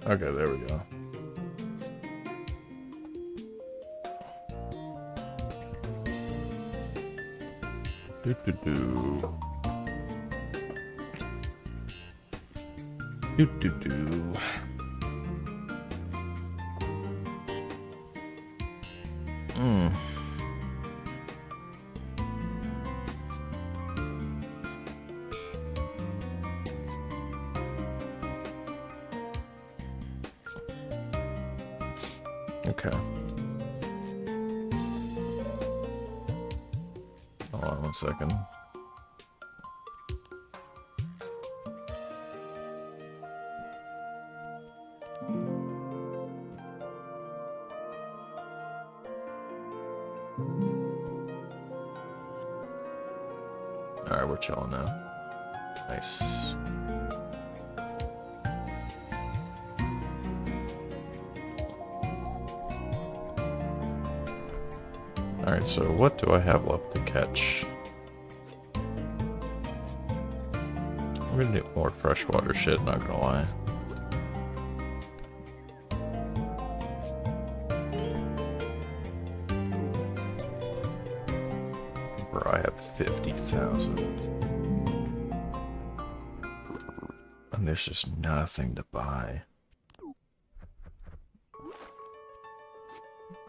Okay, there we go. Do do do. Do do do. Okay. Hold on 1 second. Alright, we're chilling now. Nice. Alright, so what do I have left to catch? I'm gonna do more freshwater shit, not gonna lie. Bro, I have 50,000. And there's just nothing to buy.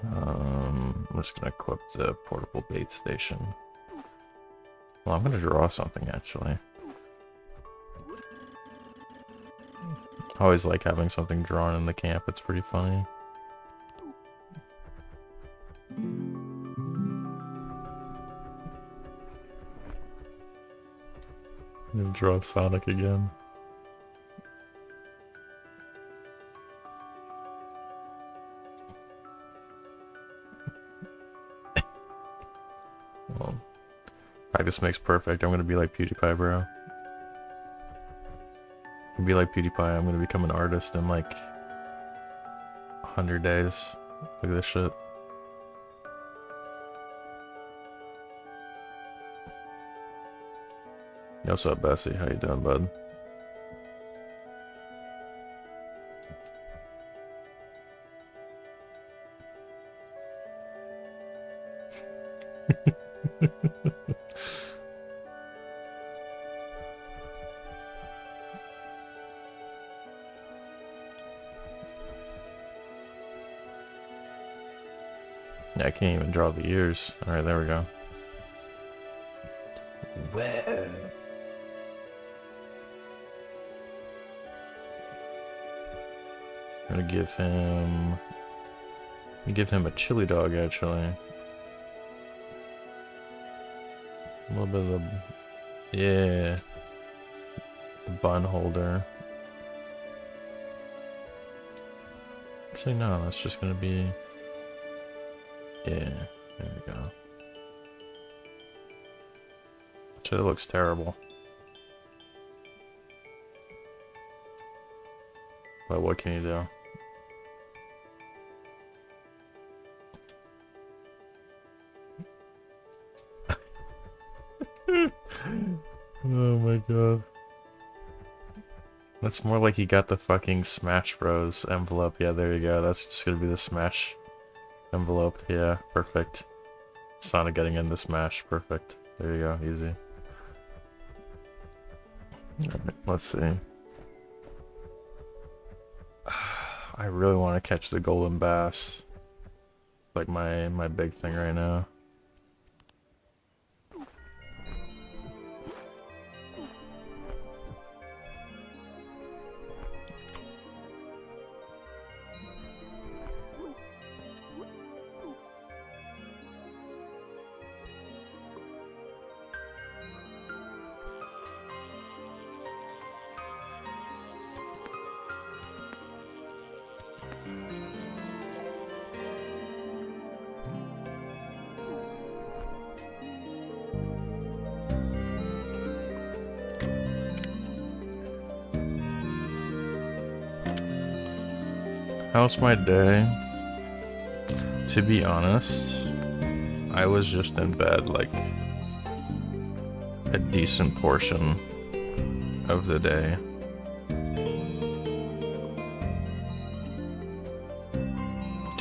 I'm just gonna equip the portable bait station. Well, I'm gonna draw something actually. I always like having something drawn in the camp, it's pretty funny. I'm gonna draw Sonic again. Well, practice makes perfect. I'm gonna be like PewDiePie, bro. I'm gonna be like PewDiePie. I'm gonna become an artist in like 100 days. Look at this shit. Yo, what's up, Bessie? How you doing, bud? Yeah, I can't even draw the ears. Alright, there we go. Whoa. I'm gonna give him a chili dog actually. A little bit of the bun holder. Actually no, that's just gonna be, yeah, there we go. Actually, it looks terrible. But what can you do? Oh my god. That's more like he got the fucking Smash Bros envelope. Yeah, there you go. That's just gonna be the Smash envelope. Yeah, perfect. Sonic getting into Smash. Perfect. There you go. Easy. Alright, let's see. I really want to catch the golden bass. Like my big thing right now. How's my day? To be honest, I was just in bed like a decent portion of the day.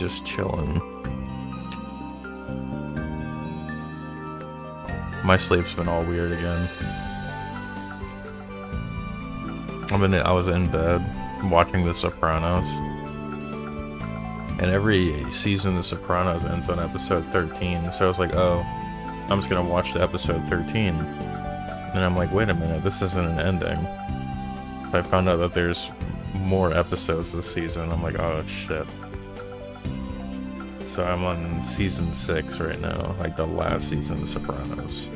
just chilling. My sleep's been all weird again. I was in bed watching The Sopranos. And every season of The Sopranos ends on episode 13. So I was like, oh, I'm just gonna watch the episode 13. And I'm like, wait a minute, this isn't an ending. So I found out that there's more episodes this season. I'm like, oh shit. So I'm on season 6 right now, like the last season of Sopranos.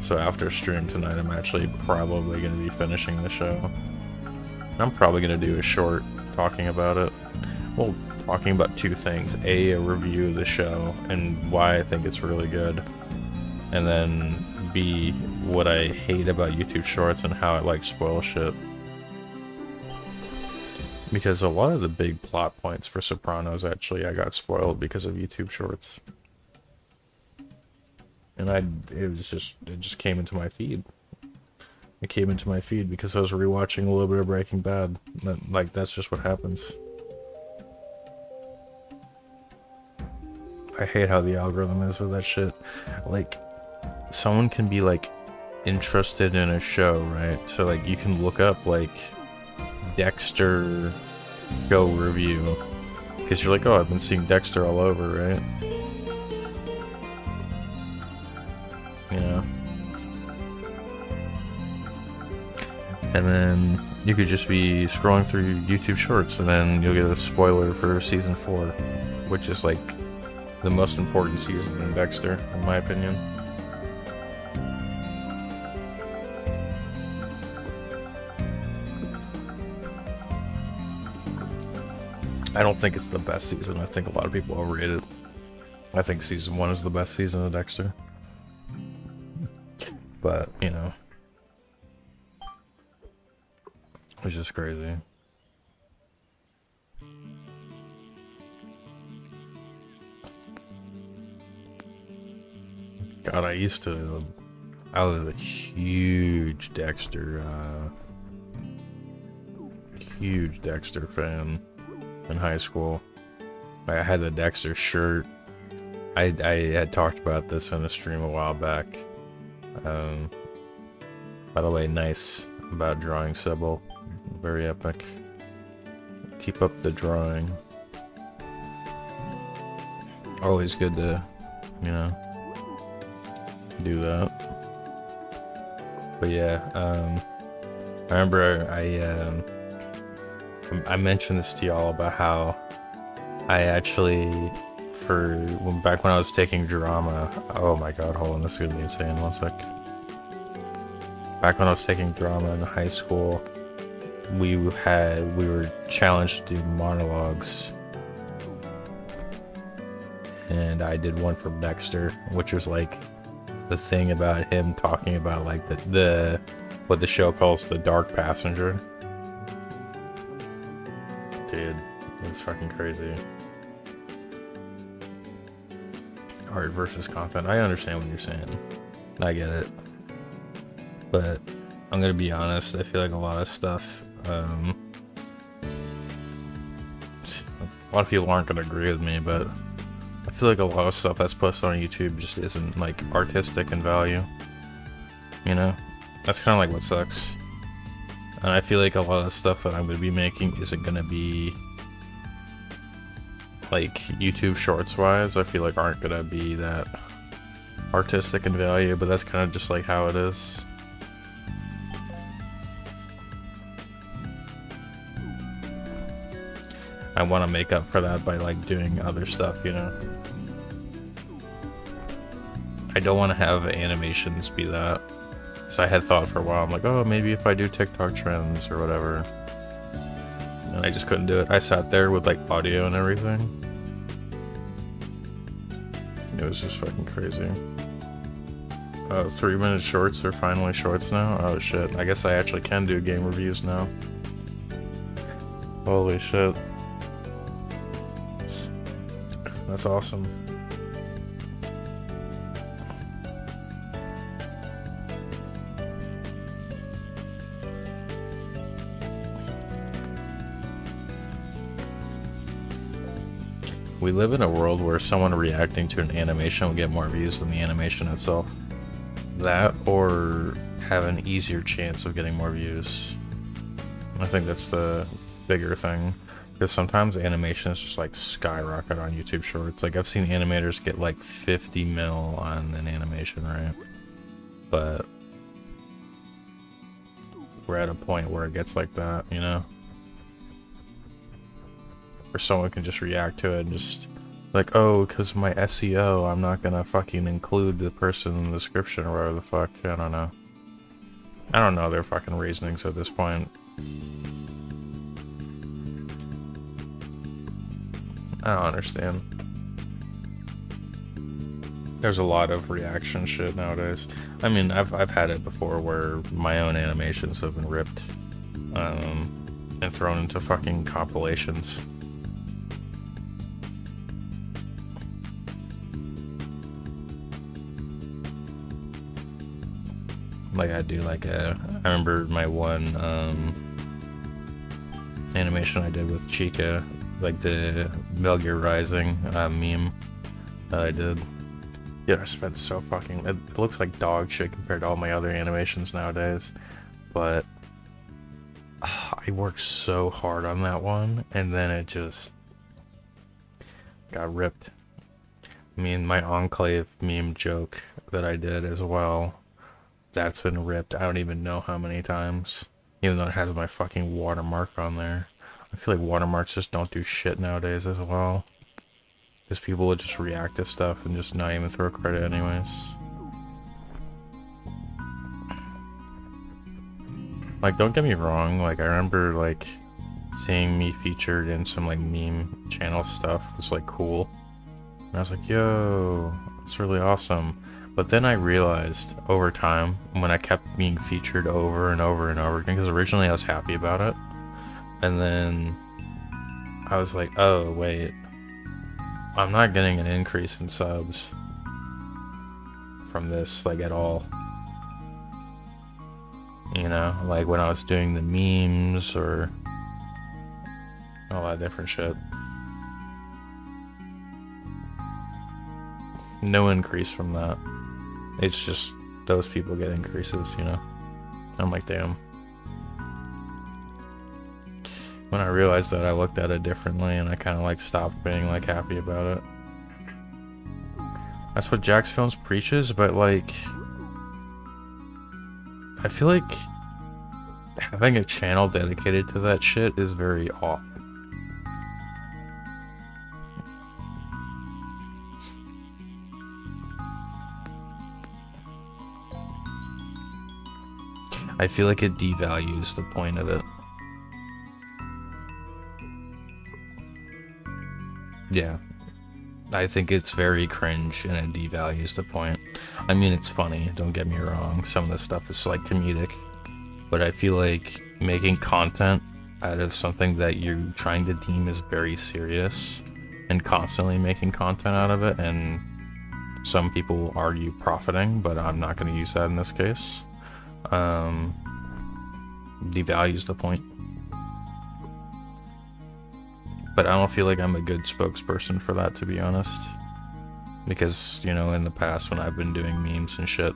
So after stream tonight, I'm actually probably going to be finishing the show. I'm probably going to do a short talking about it. Well, talking about two things. A review of the show and why I think it's really good. And then B, what I hate about YouTube Shorts and how it like spoils shit. Because a lot of the big plot points for Sopranos, actually, I got spoiled because of YouTube Shorts. And it just came into my feed. It came into my feed because I was rewatching a little bit of Breaking Bad. Like, that's just what happens. I hate how the algorithm is with that shit. Like, someone can be, like, interested in a show, right? So, like, you can look up, like, Dexter show review because you're like, oh, I've been seeing Dexter all over, right? You know? And then you could just be scrolling through YouTube Shorts and then you'll get a spoiler for season 4, which is like the most important season in Dexter, in my opinion. I don't think it's the best season. I think a lot of people overrate it. I think season 1 is the best season of Dexter. But, you know. It's just crazy. God, I was a huge Dexter fan in high school. I had the Dexter shirt. I had talked about this on a stream a while back. By the way, nice about drawing, Sybil. Very epic. Keep up the drawing. Always good to, you know, do that. But yeah, I remember I mentioned this to y'all about how I actually, back when I was taking drama, oh my god, hold on, this is gonna be insane, one sec. Back when I was taking drama in high school, we were challenged to do monologues. And I did one from Dexter, which was like the thing about him talking about like what the show calls the dark passenger. Dude, it's fucking crazy. Art versus content. I understand what you're saying. I get it. But I'm gonna be honest, I feel like a lot of stuff, a lot of people aren't gonna agree with me, but I feel like a lot of stuff that's posted on YouTube just isn't like artistic in value. You know? That's kind of like what sucks. And I feel like a lot of stuff that I'm gonna be making isn't gonna be like YouTube Shorts wise. I feel like aren't gonna be that artistic in value, but that's kind of just like how it is. I want to make up for that by like doing other stuff, you know. I don't want to have animations be that. So I had thought for a while, I'm like, oh, maybe if I do TikTok trends or whatever. And I just couldn't do it. I sat there with like audio and everything. It was just fucking crazy. 3-minute shorts are finally shorts now? Oh shit, I guess I actually can do game reviews now. Holy shit. That's awesome. We live in a world where someone reacting to an animation will get more views than the animation itself. That, or have an easier chance of getting more views. I think that's the bigger thing. Because sometimes animations just like skyrocket on YouTube Shorts. Like I've seen animators get like 50 mil on an animation, right? But we're at a point where it gets like that, you know? Where someone can just react to it and just like, oh, because my SEO, I'm not gonna fucking include the person in the description or whatever the fuck. I don't know. I don't know their fucking reasonings at this point. I don't understand. There's a lot of reaction shit nowadays. I mean, I've had it before where my own animations have been ripped and thrown into fucking compilations. Like I do like I remember my one animation I did with Chica, like the Metal Gear Rising meme that I did. Yeah, I spent so fucking... It looks like dog shit compared to all my other animations nowadays, but I worked so hard on that one, and then it just got ripped. I mean, my Enclave meme joke that I did as well, that's been ripped I don't even know how many times, even though it has my fucking watermark on there. I feel like watermarks just don't do shit nowadays as well. Because people would just react to stuff and just not even throw credit anyways. Like, don't get me wrong, like, I remember, like, seeing me featured in some, like, meme channel stuff was, like, cool. And I was like, yo, that's really awesome. But then I realized, over time, when I kept being featured over and over and over again, because originally I was happy about it, and then I was like, oh, wait. I'm not getting an increase in subs from this, like, at all. You know, like when I was doing the memes or all that different shit. No increase from that. It's just those people get increases, you know? I'm like, damn. When I realized that, I looked at it differently and I kind of like stopped being like happy about it. That's what Jack's Films preaches, but like I feel like having a channel dedicated to that shit is very off. I feel like it devalues the point of it. Yeah, I think it's very cringe and it devalues the point. I mean, it's funny, don't get me wrong, some of the stuff is like comedic, but I feel like making content out of something that you're trying to deem as very serious and constantly making content out of it, and some people will argue profiting, but I'm not going to use that in this case, devalues the point. But I don't feel like I'm a good spokesperson for that, to be honest. Because, you know, in the past when I've been doing memes and shit,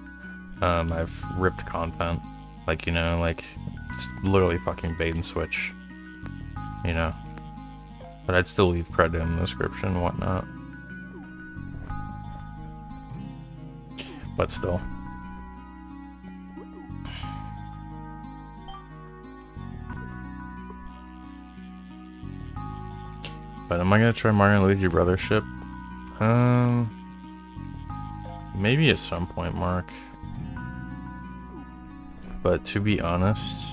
I've ripped content. Like, you know, like, it's literally fucking bait and switch. You know? But I'd still leave credit in the description and whatnot. But still. But am I gonna try Mario and Luigi Brothership? Maybe at some point, Mark. But to be honest,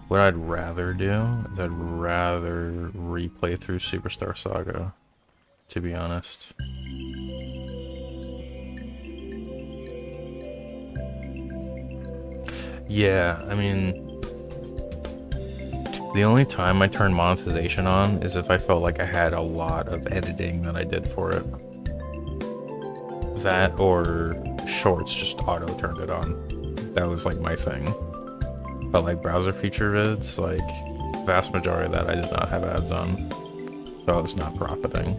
what I'd rather do is I'd rather replay through Superstar Saga, to be honest. Yeah, I mean, the only time I turn monetization on is if I felt like I had a lot of editing that I did for it. That or Shorts just auto turned it on. That was like my thing. But like browser feature vids, like vast majority of that I did not have ads on. so I was not profiting.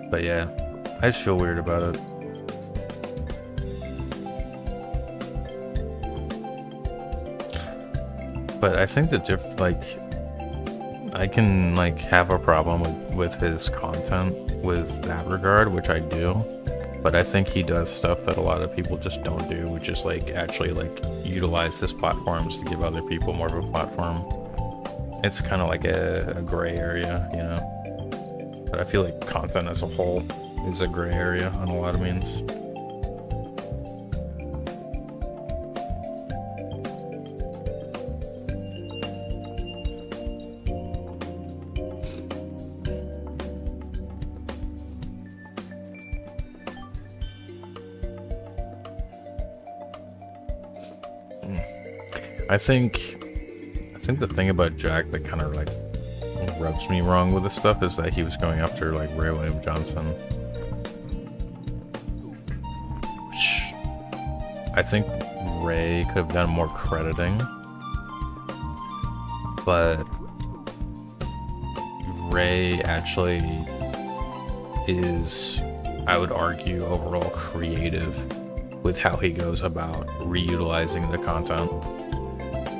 But yeah, I just feel weird about it. But I think that I can like have a problem with his content with that regard, which I do. But I think he does stuff that a lot of people just don't do, which is like actually like utilize his platforms to give other people more of a platform. It's kind of like a gray area, you know. But I feel like content as a whole is a gray area on a lot of means. I think the thing about Jack that kind of like rubs me wrong with this stuff is that he was going after like Ray William Johnson, which I think Ray could have done more crediting, but Ray actually is, I would argue, overall creative with how he goes about reutilizing the content.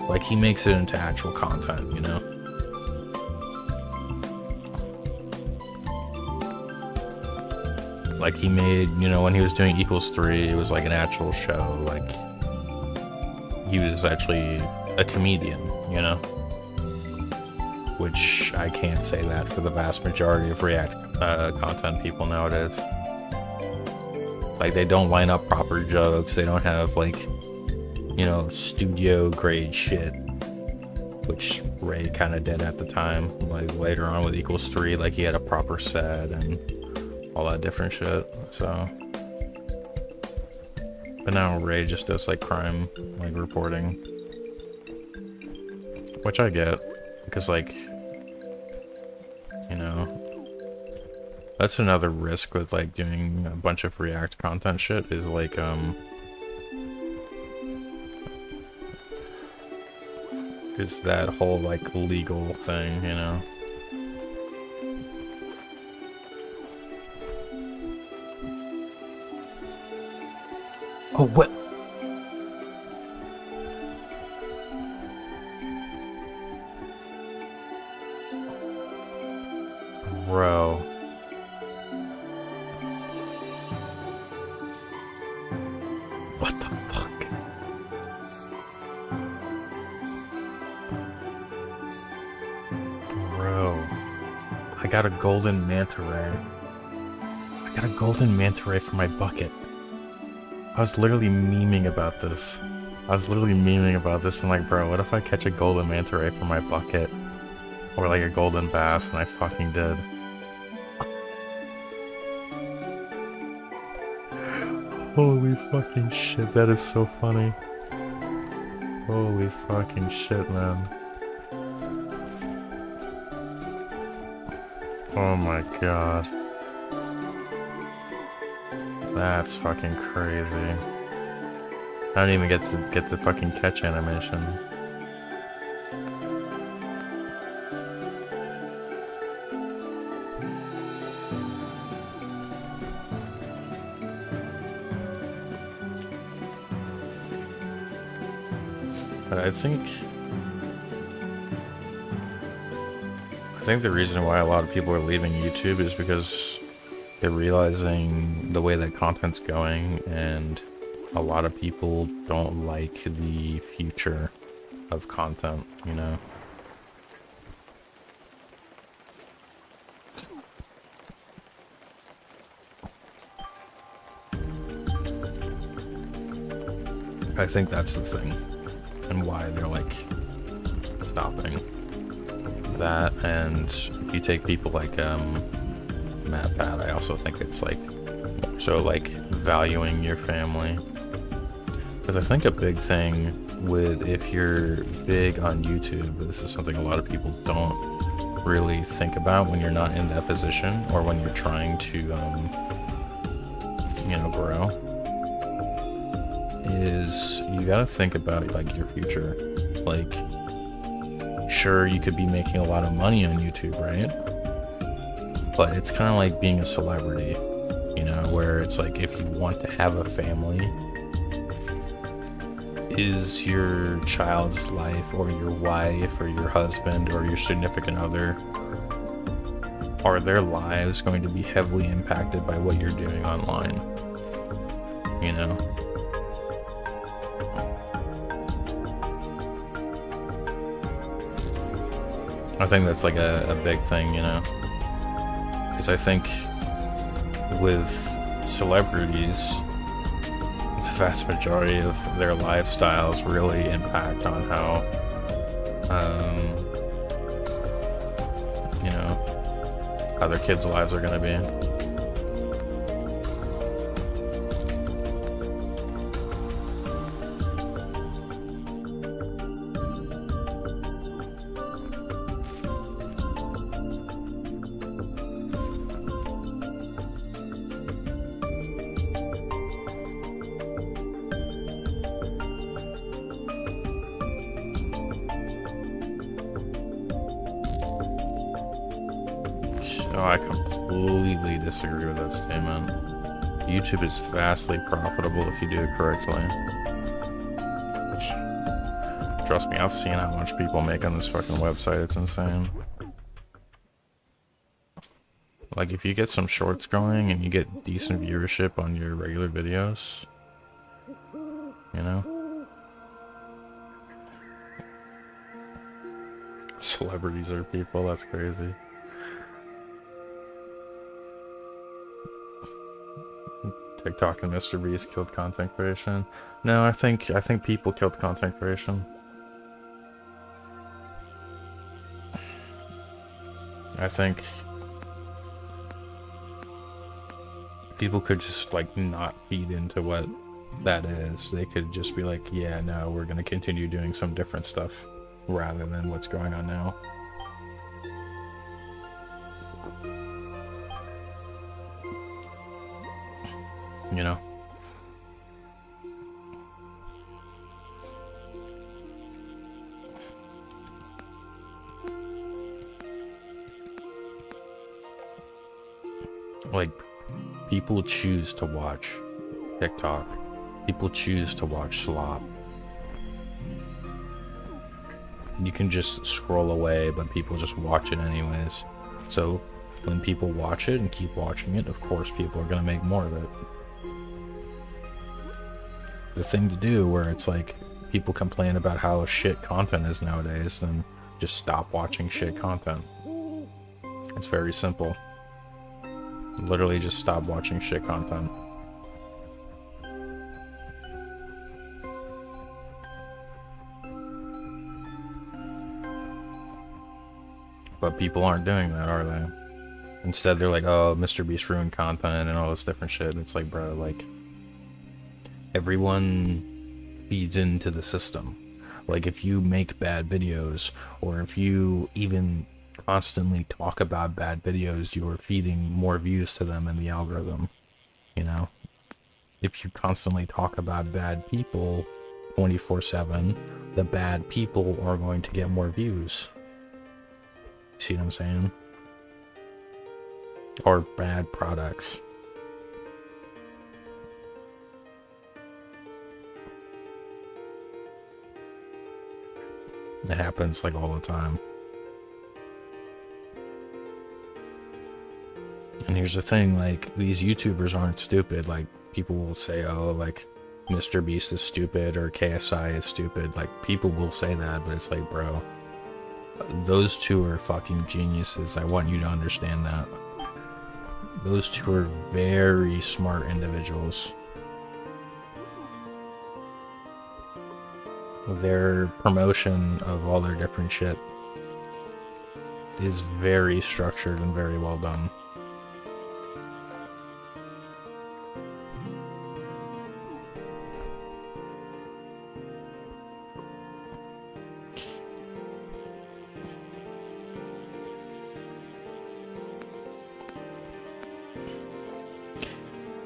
Like, he makes it into actual content, you know? Like, he made, you know, when he was doing Equals 3, it was like an actual show. Like, he was actually a comedian, you know? Which I can't say that for the vast majority of React content people nowadays. Like, they don't line up proper jokes, they don't have, like, you know, studio grade shit, which Ray kind of did at the time. Like, later on with Equals 3, like, he had a proper set and all that different shit, so. But now Ray just does, like, crime, like, reporting. Which I get, because, like, you know, that's another risk with, like, doing a bunch of React content shit, is, like, is that whole, like, legal thing, you know? Oh, what? Bro. What the fuck? Bro. I got a golden manta ray. I got a golden manta ray for my bucket. I was literally memeing about this. I'm like, bro, what if I catch a golden manta ray for my bucket? Or like a golden bass, and I fucking did. Holy fucking shit, that is so funny. Holy fucking shit, man. Oh my god. That's fucking crazy. I don't even get the fucking catch animation. But I think the reason why a lot of people are leaving YouTube is because they're realizing the way that content's going, and a lot of people don't like the future of content, you know? I think that's the thing, and why they're like stopping that. And if you take people like Matt Pat, I also think it's like so like valuing your family, because I think a big thing with, if you're big on YouTube, this is something a lot of people don't really think about when you're not in that position, or when you're trying to you know, bro, is you gotta think about, like, your future. Like, sure, you could be making a lot of money on YouTube, right? But it's kind of like being a celebrity, you know, where it's like, if you want to have a family, is your child's life or your wife or your husband or your significant other, are their lives going to be heavily impacted by what you're doing online? You know? I think that's like a big thing, you know? Because I think with celebrities, the vast majority of their lifestyles really impact on how, you know, how their kids' lives are going to be. Oh, I completely disagree with that statement. YouTube is vastly profitable if you do it correctly. Trust me, I've seen how much people make on this fucking website. It's insane. Like, if you get some shorts going and you get decent viewership on your regular videos, you know? Celebrities are people, that's crazy. TikTok and Mr. Beast killed content creation. No, I think people killed content creation. I think people could just, like, not feed into what that is. They could just be like, yeah, no, we're gonna continue doing some different stuff rather than what's going on now. You know? Like, people choose to watch TikTok. People choose to watch slop. You can just scroll away, but people just watch it anyways. So, when people watch it and keep watching it, of course people are gonna make more of it. The thing to do where it's like, people complain about how shit content is nowadays, then just stop watching shit content. It's very simple. Literally just stop watching shit content. But people aren't doing that, are they? Instead, they're like, oh, Mr. Beast ruined content and all this different shit. It's like, bro, like, everyone feeds into the system. Like, if you make bad videos, or if you even constantly talk about bad videos, you are feeding more views to them in the algorithm, you know? If you constantly talk about bad people 24/7, the bad people are going to get more views. See what I'm saying? Or bad products. It happens, like, all the time. And here's the thing, like, these YouTubers aren't stupid. Like, people will say, oh, like, Mr. Beast is stupid or KSI is stupid. Like, people will say that, but it's like, bro, those two are fucking geniuses. I want you to understand that. Those two are very smart individuals. Their promotion of all their different shit is very structured and very well done.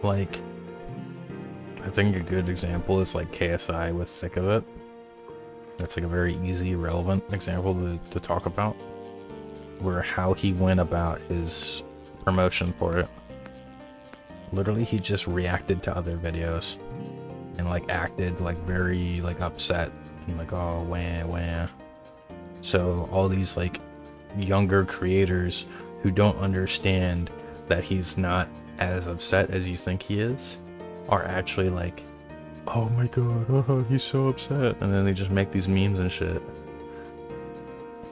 Like, I think a good example is like KSI with Thick of It. That's like a very easy, relevant example to talk about. Where how he went about his promotion for it. Literally, he just reacted to other videos. And like acted like very like upset. And like, oh, wah, wah. So all these like younger creators who don't understand that he's not as upset as you think he is are actually like, oh my god, oh, he's so upset. And then they just make these memes and shit.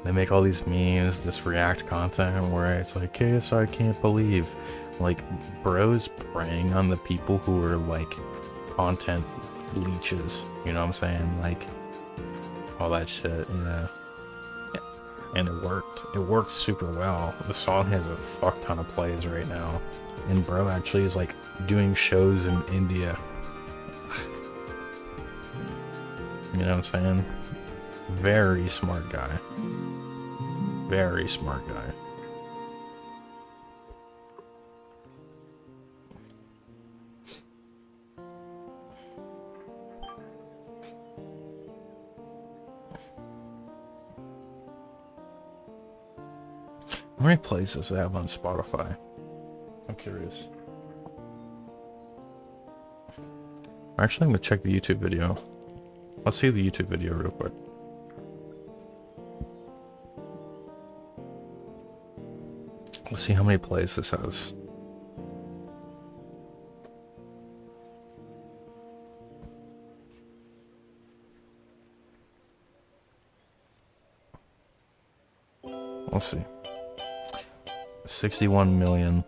They make all these memes, this react content where it's like, KSI can't believe. Like, bro's preying on the people who are like content leeches. You know what I'm saying? Like, all that shit, yeah. And it worked. It worked super well. The song has a fuck ton of plays right now. And bro actually is like doing shows in India. You know what I'm saying? Very smart guy. Very smart guy. How many plays does it have on Spotify? I'm curious. Actually, I'm gonna check the YouTube video. Let's see the YouTube video real quick. Let's see how many plays this has. Let's see. 61 million.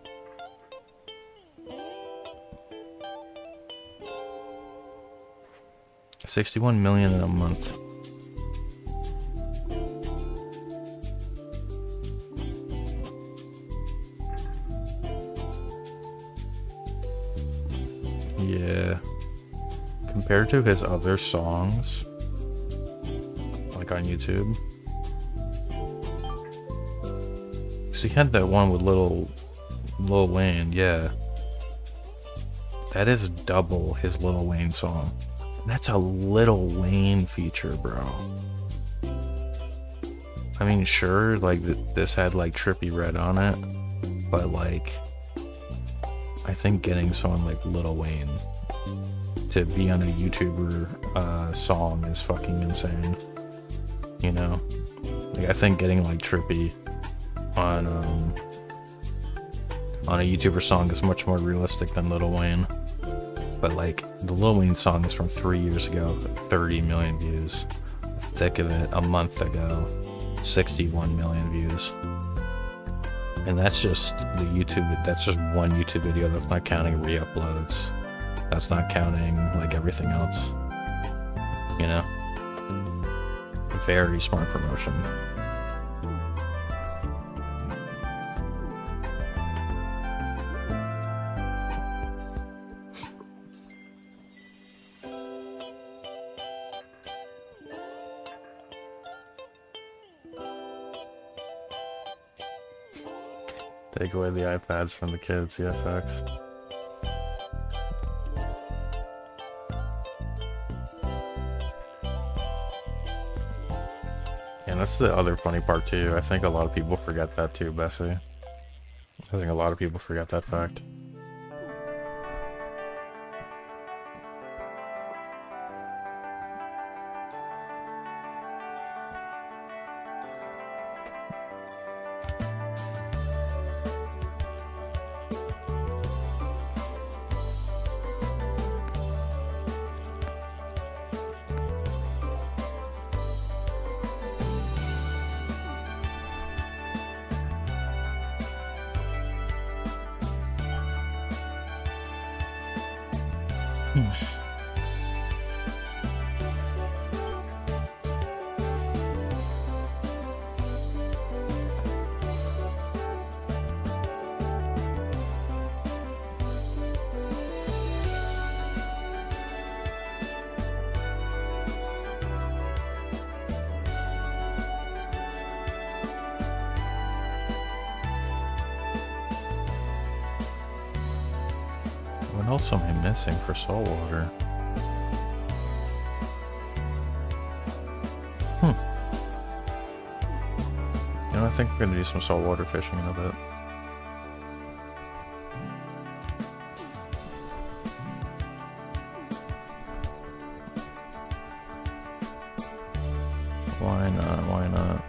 $61 million in a month. Yeah. Compared to his other songs, like on YouTube. Cause he had that one with Lil Wayne, yeah. That is double his Lil Wayne song. That's a Lil Wayne feature, bro. I mean, sure, like, this had, like, Trippie Redd on it, but, like, I think getting someone like Lil Wayne to be on a YouTuber song is fucking insane. You know? Like, I think getting, like, Trippie on a YouTuber song is much more realistic than Lil Wayne. But like, the Lil Wayne song is from 3 years ago, 30 million views. Thick of It, a month ago, 61 million views. And that's just the YouTube, that's just one YouTube video, that's not counting re-uploads. That's not counting like everything else. You know? Very smart promotion. Take away the iPads from the kids, yeah, facts. And that's the other funny part too. I think a lot of people forget that too, Bessie. I think a lot of people forget that fact. What else am I missing for saltwater? You know, I think we're gonna do some saltwater fishing in a bit. Why not? Why not?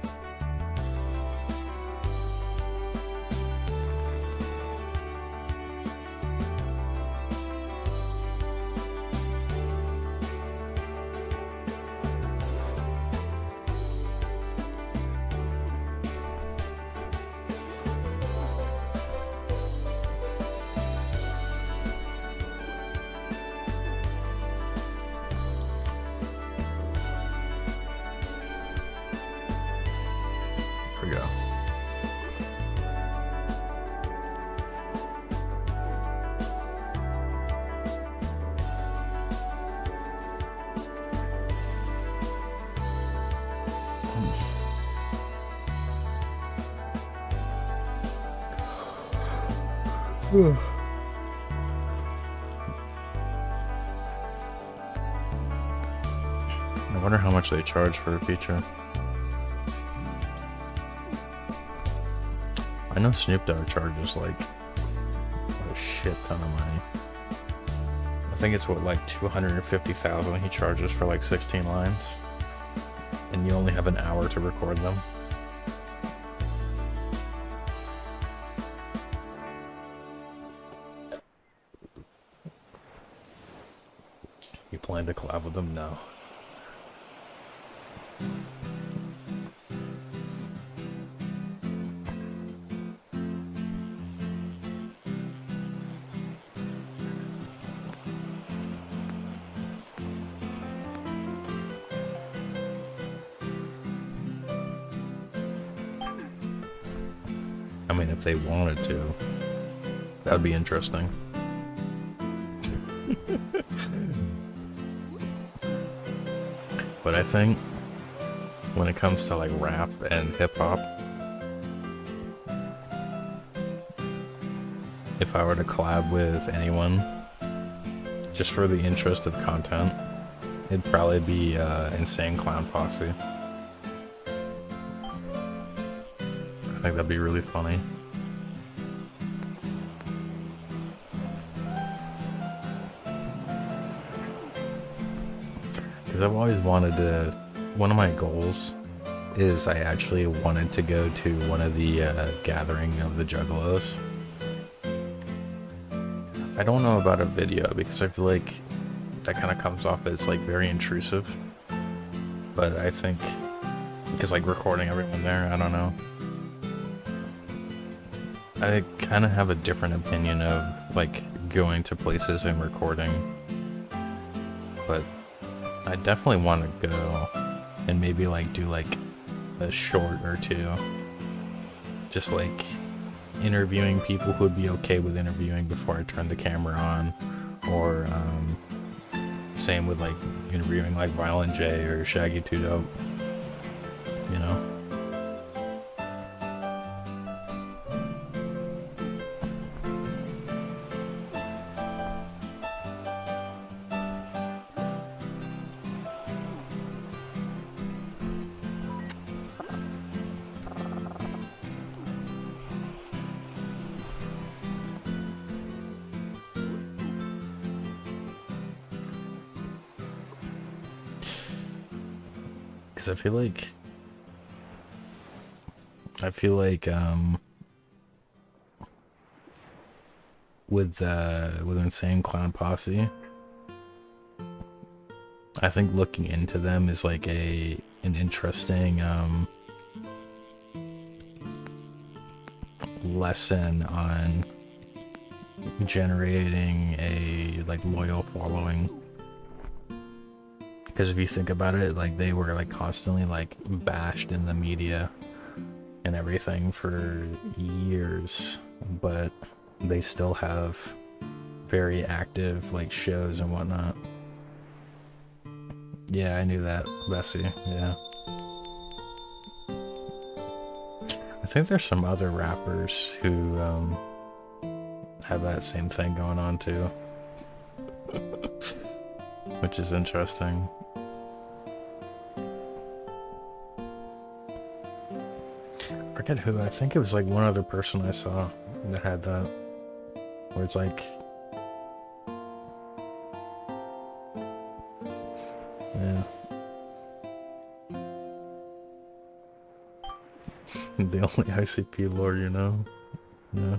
Here we go. I wonder how much they charge for a feature. I know Snoop Dogg charges like a shit ton of money. I think it's what, like 250,000 he charges for like 16 lines, and you only have an hour to record them. You plan to collab with them? No. I mean, if they wanted to, that'd be interesting. But I think when it comes to like rap and hip hop, if I were to collab with anyone, just for the interest of content, it'd probably be Insane Clown Posse. I think that'd be really funny. Because I've always wanted to, one of my goals is I actually wanted to go to one of the gathering of the Juggalos. I don't know about a video because I feel like that kind of comes off as like very intrusive. But I think, because like recording everyone there, I don't know. I kind of have a different opinion of like going to places and recording, but I definitely want to go and maybe like do like a short or two, just like interviewing people who would be okay with interviewing before I turn the camera on, or same with like interviewing like Violent J or Shaggy 2 Dope, you know. Because I feel like with Insane Clown Posse, I think looking into them is like an interesting lesson on generating a like loyal following. Because if you think about it, like they were like constantly like bashed in the media and everything for years, but they still have very active like shows and whatnot. Yeah, I knew that, Bessie. Yeah. I think there's some other rappers who have that same thing going on too. which is interesting. I forget who, I think it was like one other person I saw that had that, where it's like, yeah. The only ICP lore you know. Yeah.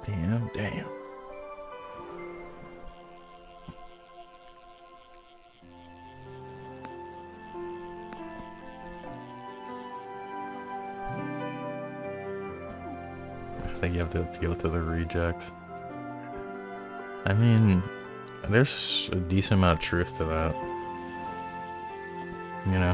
PM, damn. I think you have to appeal to the rejects. I mean, there's a decent amount of truth to that. You know?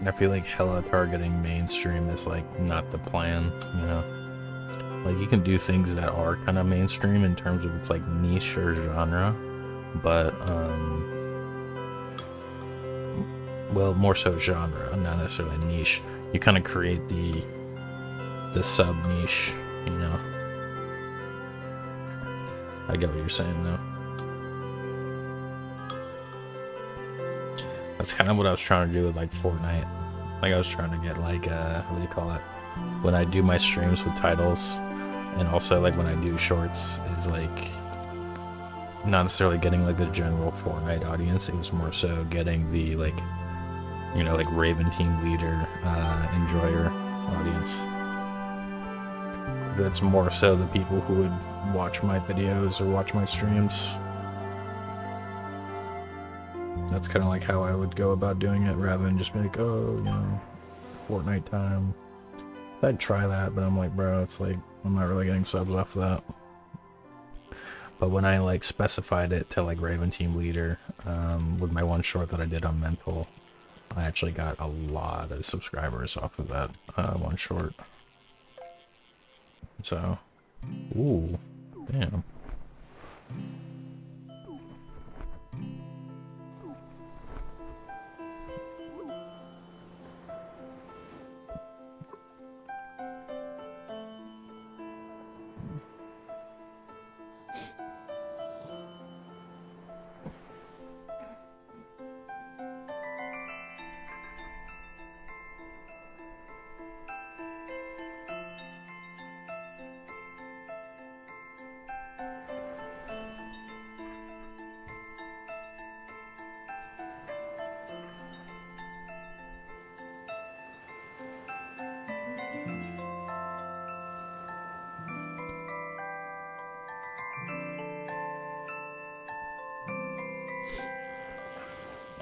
I feel like hella targeting mainstream is like not the plan, you know? Like you can do things that are kind of mainstream in terms of it's like niche or genre, but well, more so genre, not necessarily niche. You kind of create the sub niche, you know? I get what you're saying though. That's kind of what I was trying to do with like Fortnite. Like I was trying to get like what do you call it? When I do my streams with titles, and also like when I do shorts, it's like not necessarily getting like the general Fortnite audience. It was more so getting the like, you know, like Raven Team Leader, enjoyer audience. That's more so the people who would watch my videos or watch my streams. That's kind of like how I would go about doing it, rather than just be like, oh, you know, Fortnite time. I'd try that, but I'm like, bro, it's like, I'm not really getting subs off of that. But when I like specified it to like Raven Team Leader, with my one short that I did on Mental, I actually got a lot of subscribers off of that one short. So, ooh, damn.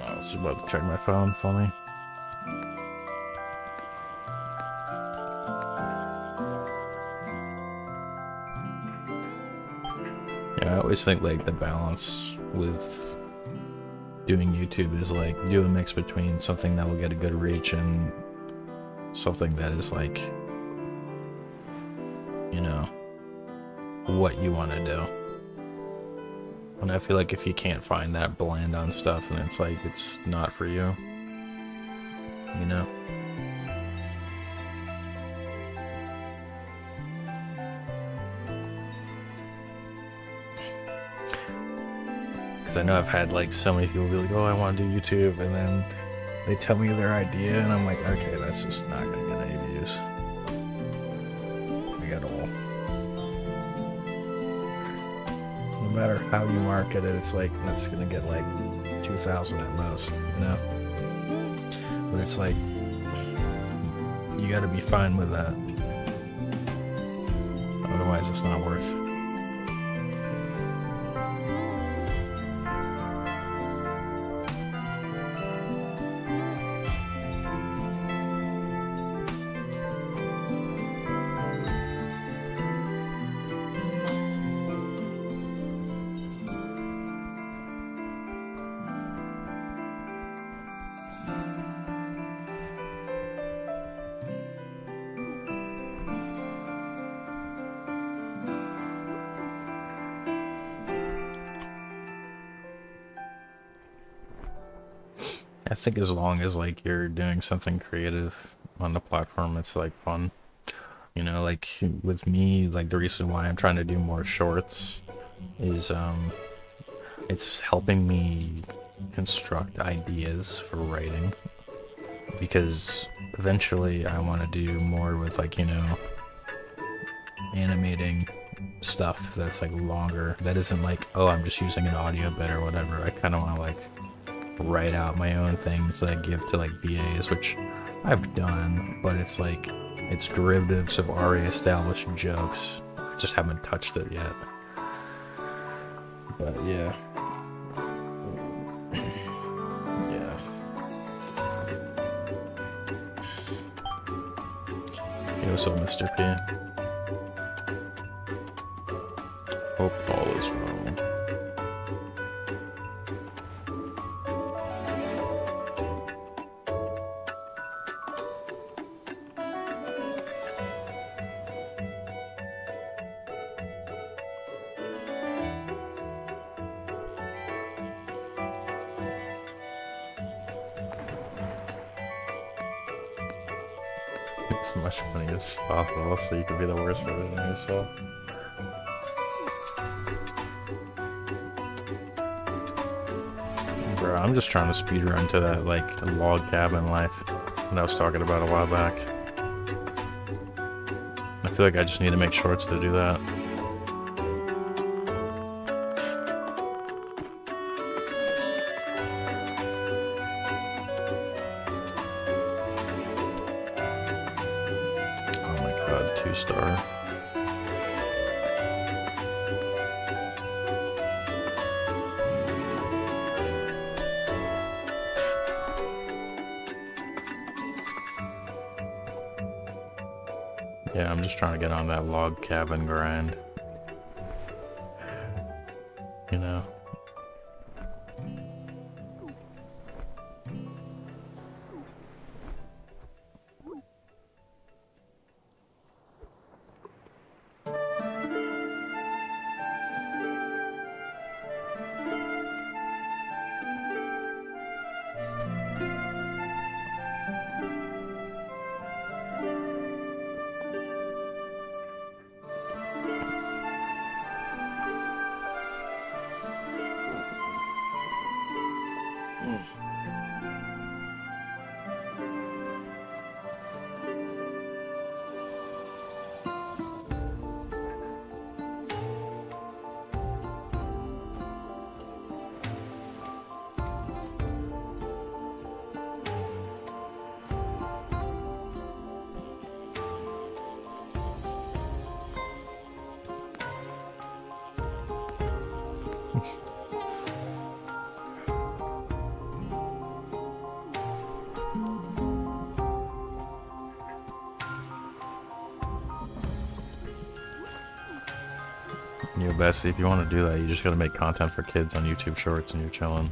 I was about to check my phone, funny. Yeah, I always think like the balance with doing YouTube is like do a mix between something that will get a good reach and something that is like, you know, what you want to do. And I feel like if you can't find that blend on stuff, then it's like it's not for you, you know? Because I know I've had like so many people be like, oh, I want to do YouTube, and then they tell me their idea, and I'm like, okay, that's just not gonna get any views. Like at all. No matter how you market it, it's like that's gonna get like 2,000 at most, you know? But it's like you gotta be fine with that. Otherwise it's not worth I think as long as like you're doing something creative on the platform, it's like fun. You know, like with me, like the reason why I'm trying to do more shorts is it's helping me construct ideas for writing, because eventually I want to do more with like, you know, animating stuff that's like longer, that isn't like, oh, I'm just using an audio bit or whatever. I kind of want to like write out my own things that I give to like VAs, which I've done, but it's like, it's derivatives of already established jokes. I just haven't touched it yet. But yeah. Yeah. Hey, what's up, Mr. P? Hope all is well. As much money as possible so you can be the worst version of yourself. Bro, I'm just trying to speedrun to that like log cabin life that I was talking about a while back. I feel like I just need to make shorts to do that. Oh my god, 2-star. Yeah, I'm just trying to get on that log cabin grind. You know? Yo, Bessie, if you want to do that, you just gotta make content for kids on YouTube Shorts and you're chilling.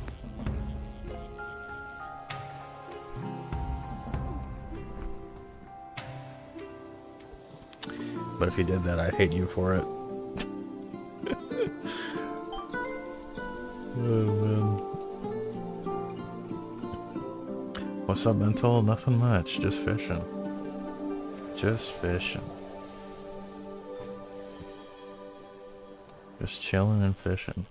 But if you did that, I'd hate you for it. Oh, man. What's up, Mental? Nothing much. Just fishing. Just fishing. Just chilling and fishing.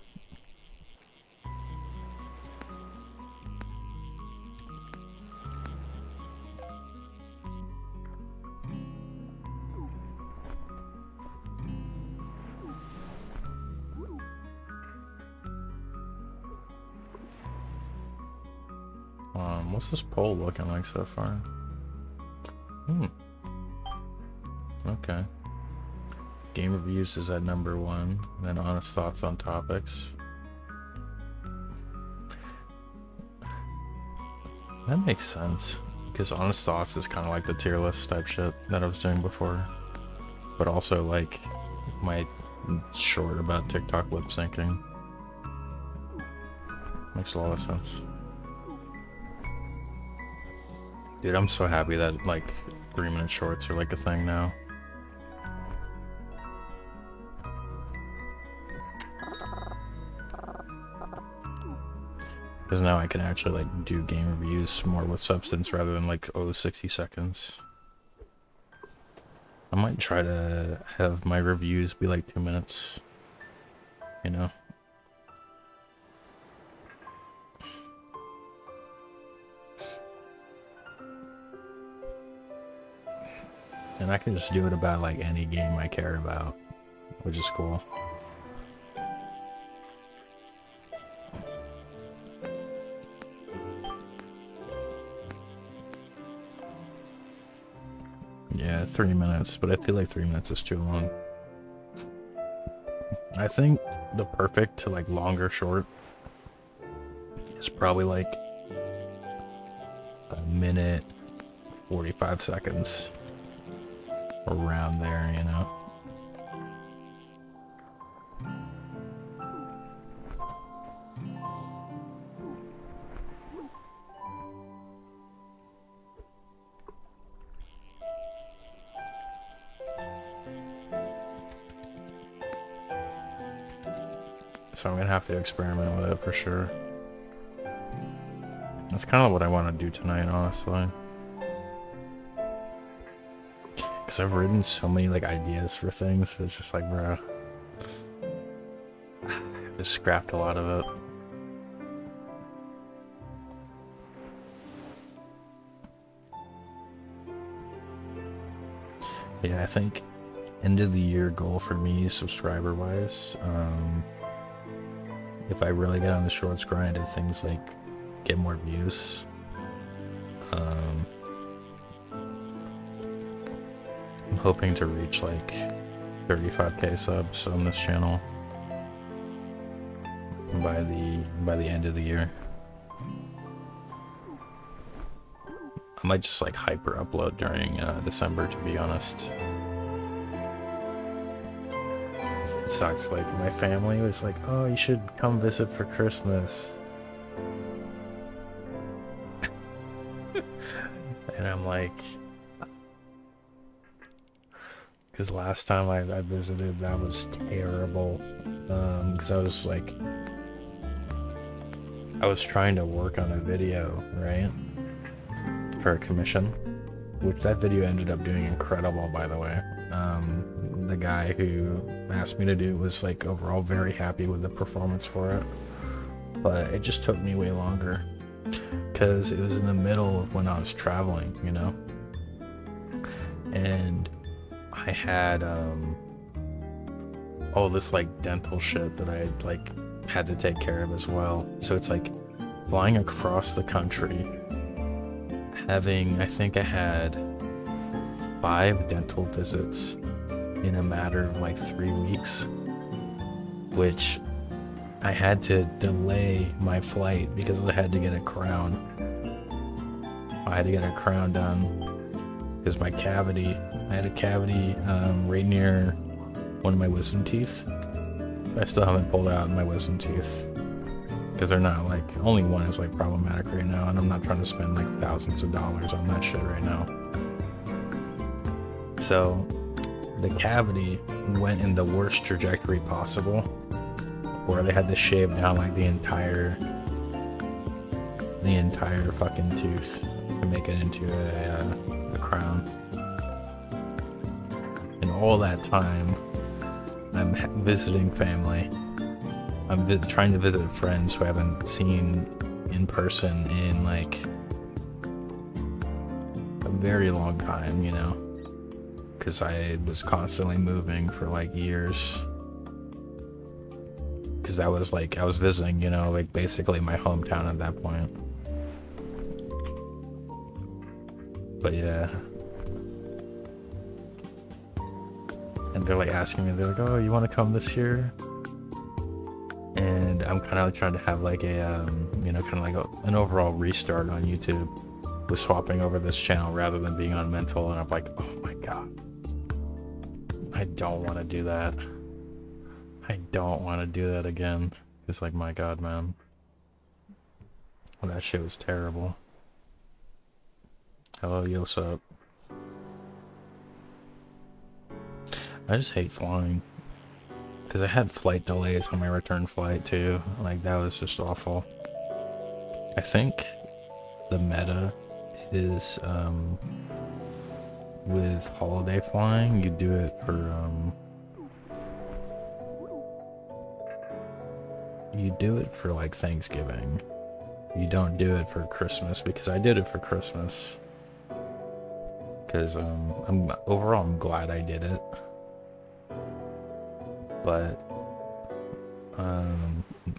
What's this poll looking like so far? Okay. Game reviews is at number 1, then honest thoughts on topics. That makes sense, because honest thoughts is kind of like the tier list type shit that I was doing before, but also like my short about TikTok lip syncing. Makes a lot of sense. Dude, I'm so happy that like 3-minute shorts are like a thing now. Because now I can actually like do game reviews more with substance rather than like 60 seconds. I might try to have my reviews be like 2 minutes, you know? And I can just do it about like any game I care about, which is cool. Yeah, 3 minutes, but I feel like 3 minutes is too long. I think the perfect like longer short is probably like a minute 45 seconds, around there, you know. So I'm gonna have to experiment with it for sure. That's kind of what I want to do tonight, honestly. Because I've written so many like ideas for things, but it's just like, bro, I just scrapped a lot of it. Yeah, I think end of the year goal for me, subscriber wise, if I really get on the shorts grind and things like get more views, I'm hoping to reach like 35k subs on this channel by the end of the year. I might just like hyper upload during December, to be honest. It sucks, like my family was like, oh, you should come visit for Christmas. And I'm like, because last time I visited, that was terrible. Because I was like, I was trying to work on a video, right, for a commission, which that video ended up doing incredible, by the way. The guy who asked me to do was like overall very happy with the performance for it, but it just took me way longer because it was in the middle of when I was traveling, you know, and I had all this like dental shit that I like had to take care of as well. So it's like flying across the country, having, I think I had 5 dental visits in a matter of like 3 weeks, which I had to delay my flight because I had to get a crown. I had to get a crown done because my cavity, I had a cavity right near one of my wisdom teeth. I still haven't pulled out my wisdom teeth because they're not like, only one is like problematic right now, and I'm not trying to spend like thousands of dollars on that shit right now. So the cavity went in the worst trajectory possible, where they had to shave down like the entire fucking tooth to make it into a crown. And all that time, I'm visiting family. I'm trying to visit friends who I haven't seen in person in like a very long time, you know, because I was constantly moving for like years. Because I was like, I was visiting, you know, like basically my hometown at that point. But yeah. And they're like asking me, they're like, oh, you want to come this year? And I'm kind of like trying to have like a, you know, kind of like an overall restart on YouTube with swapping over this channel rather than being on mental. And I'm like, oh my God, I don't want to do that. I don't want to do that again. It's like, my God, man. Well, that shit was terrible. Hello, yo, what's up? I just hate flying. Because I had flight delays on my return flight too. Like, that was just awful. I think the meta is with holiday flying, you do it for like Thanksgiving. You don't do it for Christmas, because I did it for Christmas. Because I'm glad I did it. But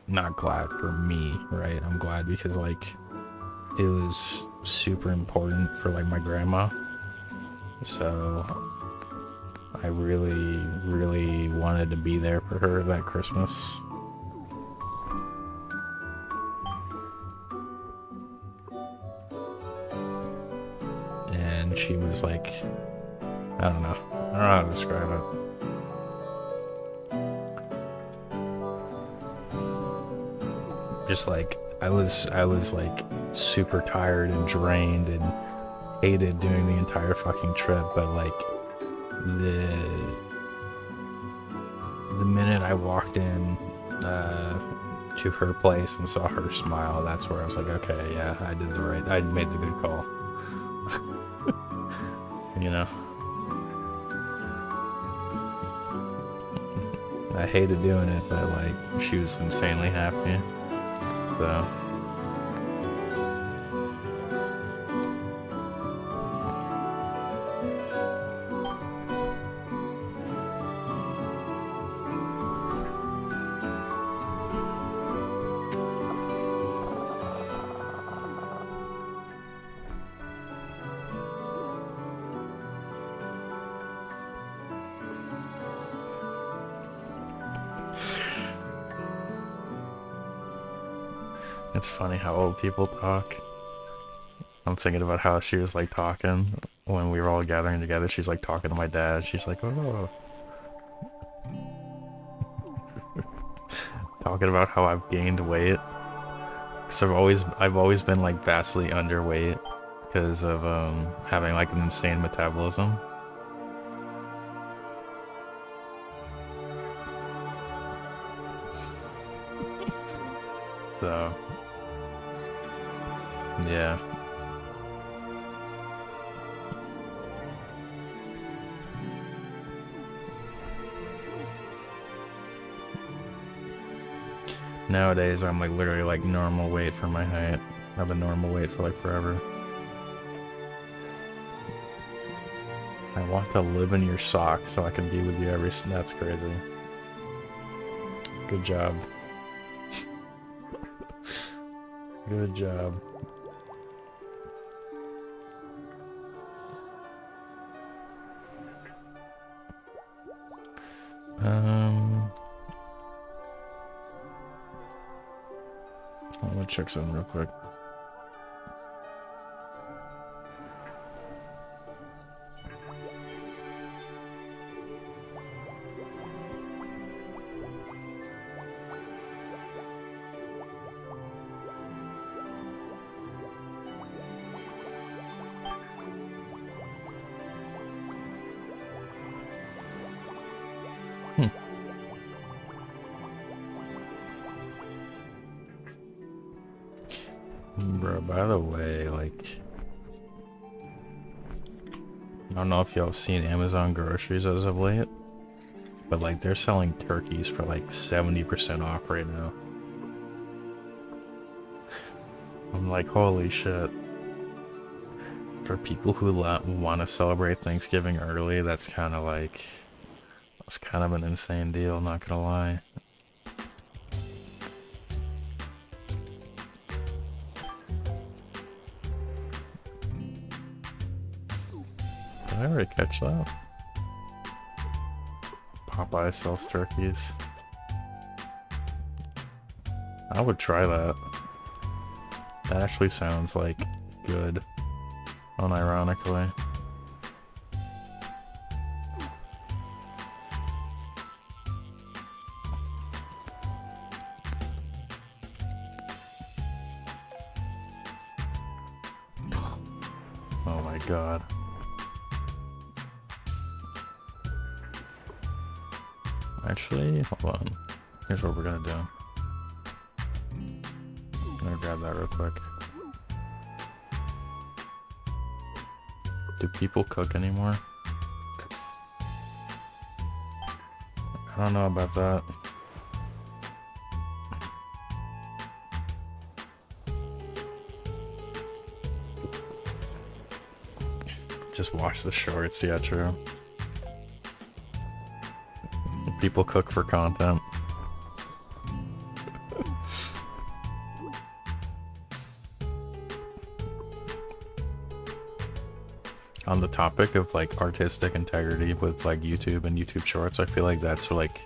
not glad for me, right? I'm glad because like it was super important for like my grandma. So I really, really wanted to be there for her that Christmas. And she was like, I don't know how to describe it. Just like I was like super tired and drained and hated doing the entire fucking trip, but like the minute I walked in to her place and saw her smile, that's where I was like, okay, yeah, I made the good call. You know, I hated doing it, but like she was insanely happy. So it's funny how old people talk. I'm thinking about how she was like talking when we were all gathering together. She's like talking to my dad. She's like, oh. Talking about how I've gained weight. Cause I've always been like vastly underweight because of having like an insane metabolism. So yeah. Nowadays, I'm like literally like normal weight for my height. I've been normal weight for like forever. I want to live in your socks so I can be with you every. That's crazy. Good job. Good job. I'm gonna check something real quick. Bro, by the way, like, I don't know if y'all have seen Amazon groceries as of late, but like they're selling turkeys for like 70% off right now. I'm like, holy shit. For people who want to celebrate Thanksgiving early, that's kind of an insane deal, not gonna lie. Did I already catch that? Popeye sells turkeys. I would try that. That actually sounds like good, unironically. Oh my god. Actually, hold on. Here's what we're gonna do. I'm gonna grab that real quick. Do people cook anymore? I don't know about that. Just watch the shorts, yeah, true. People cook for content. On the topic of like artistic integrity with like YouTube and YouTube Shorts, I feel like that's like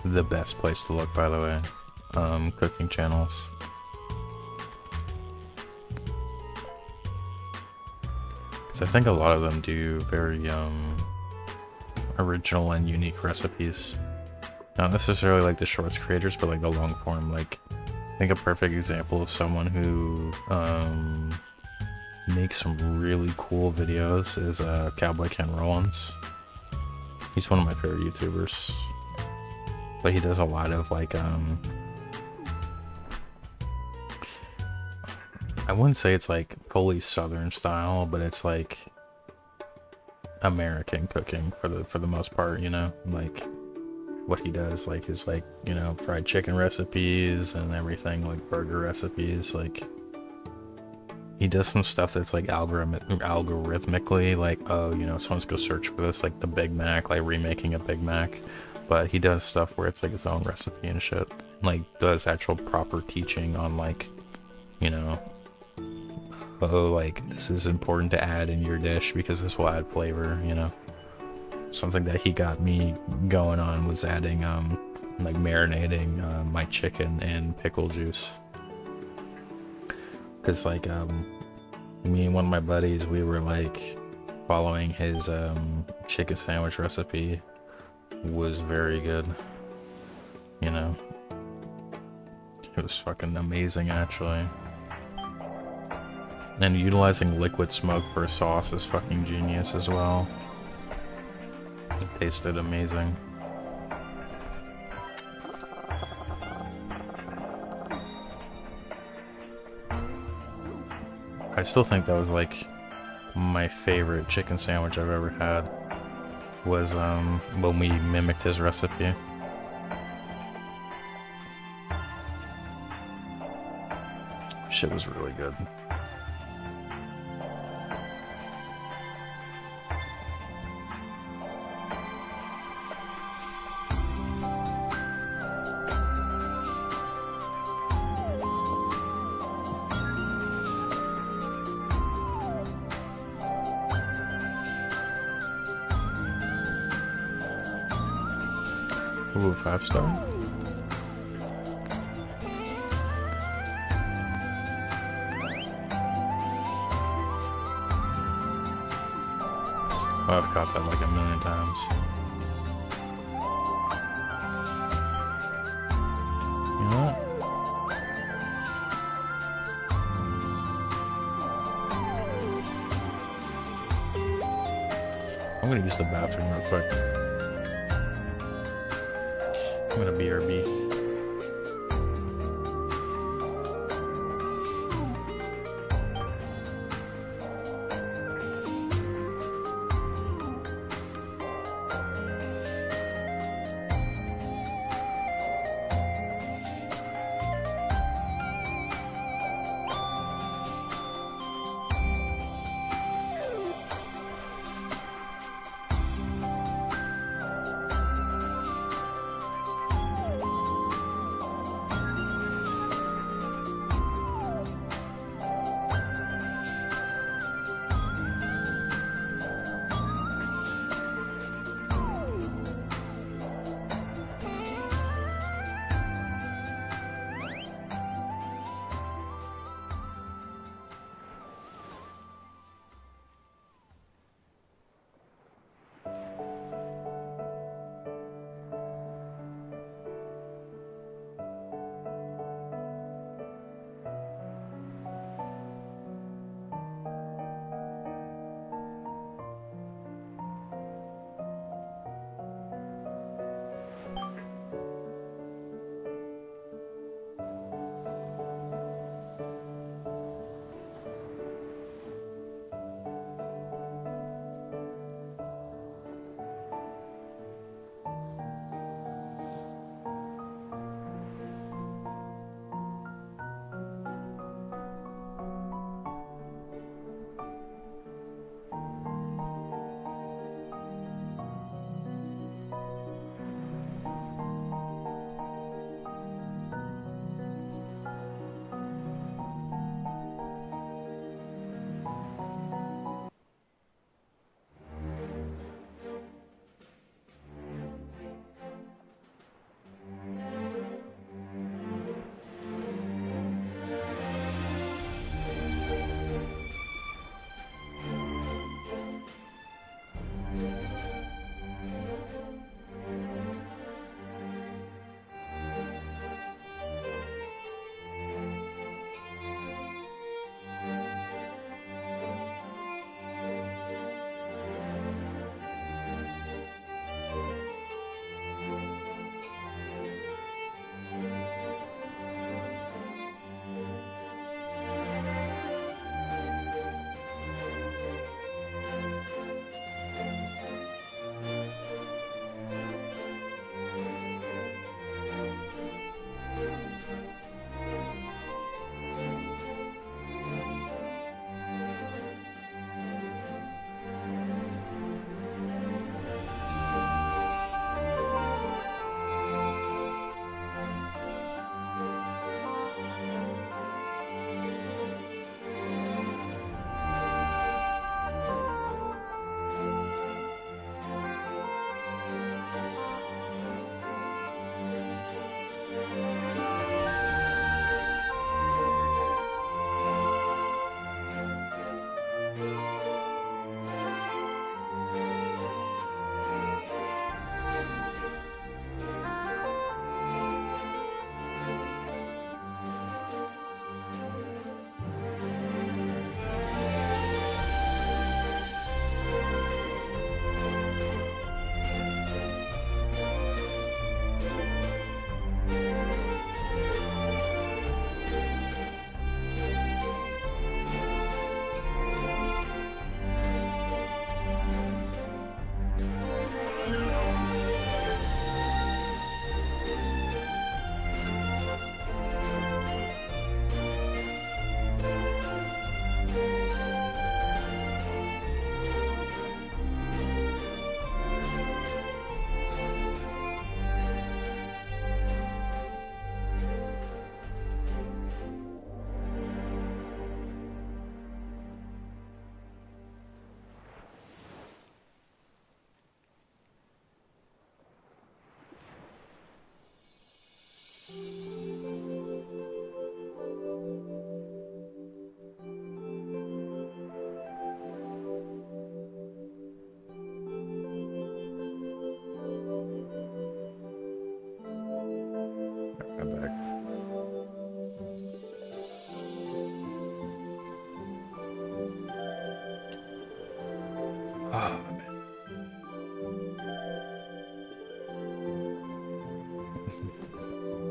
the best place to look, by the way. Cooking channels. So I think a lot of them do very original and unique recipes. Not necessarily like the Shorts creators, but like the long form. Like, I think a perfect example of someone who makes some really cool videos is Cowboy Ken Rollins. He's one of my favorite YouTubers, but he does a lot of like I wouldn't say it's like fully Southern style, but it's like American cooking for the most part, you know, like what he does, like his like, you know, fried chicken recipes and everything, like burger recipes. Like, he does some stuff that's like algorithmically, like, oh, you know, someone's go search for this, like the Big Mac, like remaking a Big Mac. But he does stuff where it's like his own recipe and shit. Like, does actual proper teaching on like, you know, oh, like this is important to add in your dish because this will add flavor, you know. Something that he got me going on was adding like marinating my chicken in pickle juice. Cause like me and one of my buddies, we were like following his chicken sandwich recipe. Was very good, you know. It was fucking amazing, actually. And utilizing liquid smoke for a sauce is fucking genius as well. It tasted amazing. I still think that was like my favorite chicken sandwich I've ever had. Was when we mimicked his recipe. Shit was really good. Ooh, 5-star. Oh, I've caught that like a million times. You know what? I'm gonna use the bathroom real quick. I'm gonna BRB.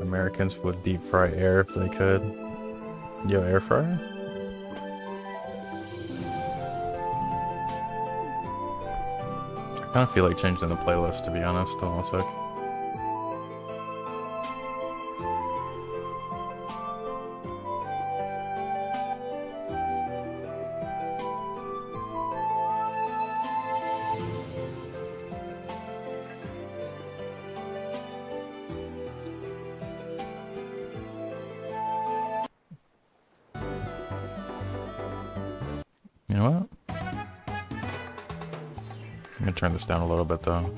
Americans would deep fry air if they could. Yo, air fryer? I kind of feel like changing the playlist, to be honest. Hold on a sec. You know what? I'm gonna turn this down a little bit though,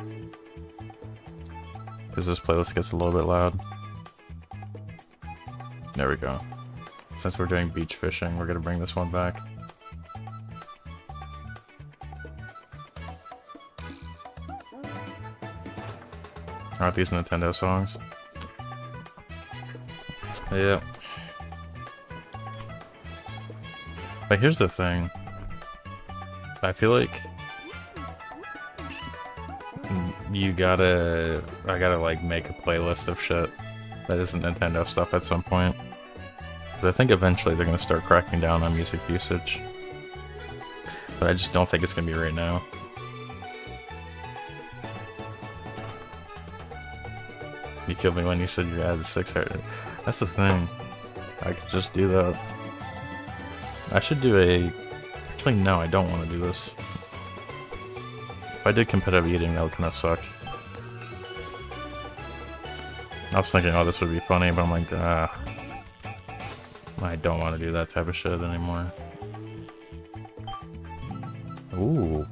because this playlist gets a little bit loud. There we go. Since we're doing beach fishing, we're gonna bring this one back. Aren't these Nintendo songs? Yeah. But here's the thing. I feel like I gotta like make a playlist of shit that isn't Nintendo stuff at some point. Because I think eventually they're gonna start cracking down on music usage. But I just don't think it's gonna be right now. You killed me when you said you added 6 heart. That's the thing. I could just do that. I should do a... Actually, no, I don't want to do this. If I did competitive eating, that would kind of suck. I was thinking, oh, this would be funny, but I'm like, I don't want to do that type of shit anymore. Ooh.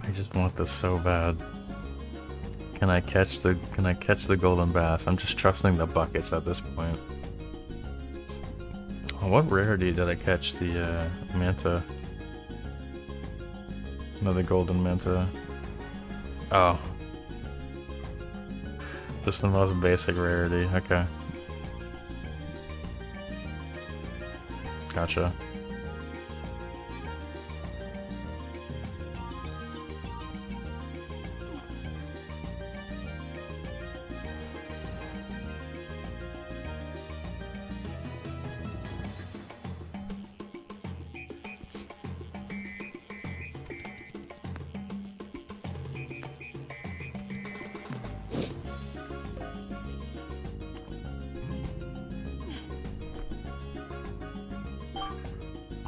I just want this so bad. Can I catch the golden bass? I'm just trusting the buckets at this point. Oh, what rarity did I catch the manta? Another golden manta. Oh. Just the most basic rarity. Okay. Gotcha.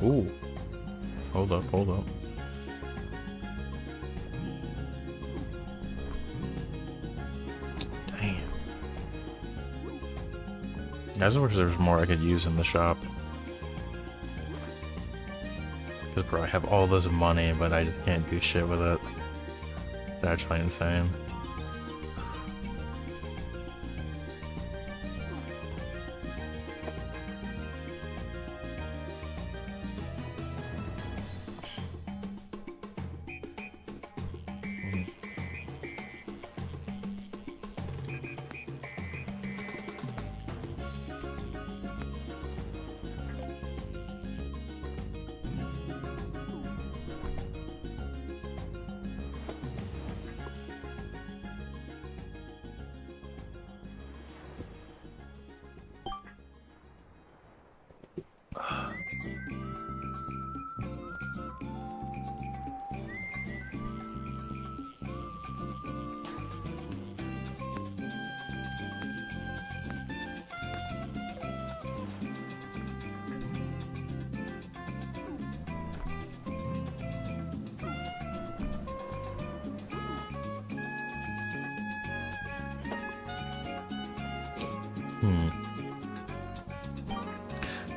Ooh. Hold up, hold up. Damn. I just wish there was more I could use in the shop. Because, bro, I have all this money, but I just can't do shit with it. It's actually insane.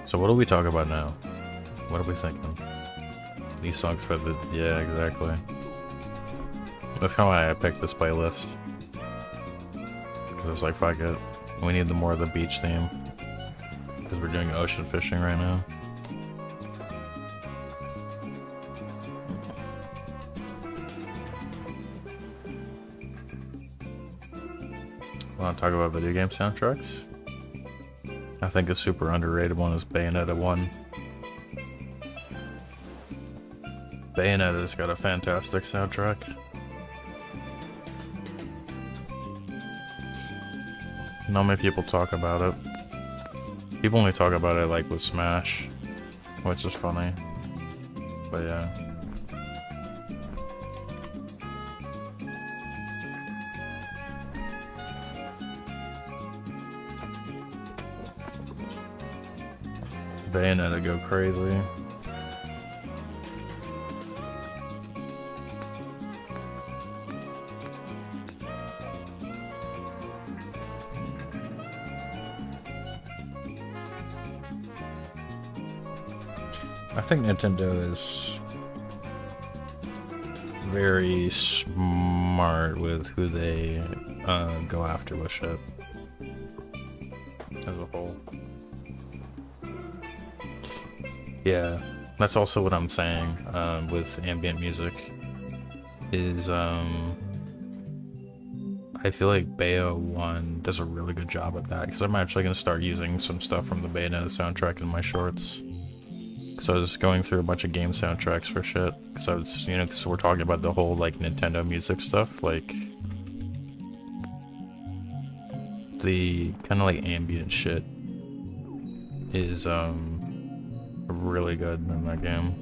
So what do we talk about now? What are we thinking? These songs for the... Yeah, exactly. That's kind of why I picked this playlist. Because I was like, fuck it. We need more of the beach theme. because we're doing ocean fishing right now. Want to talk about video game soundtracks? I think a super underrated one is Bayonetta 1. Bayonetta's got a fantastic soundtrack. Not many people talk about it. People only talk about it like with Smash, which is funny. But yeah. Bayonetta go crazy. I think Nintendo is very smart with who they go after with shit as a whole. Yeah, that's also what I'm saying with ambient music is I feel like Bayo 1 does a really good job at that, because I'm actually going to start using some stuff from the Bayonetta soundtrack in my shorts. So I was going through a bunch of game soundtracks for shit, because I was, you know, because we're talking about the whole like Nintendo music stuff, like the kind of like ambient shit is really good in that game.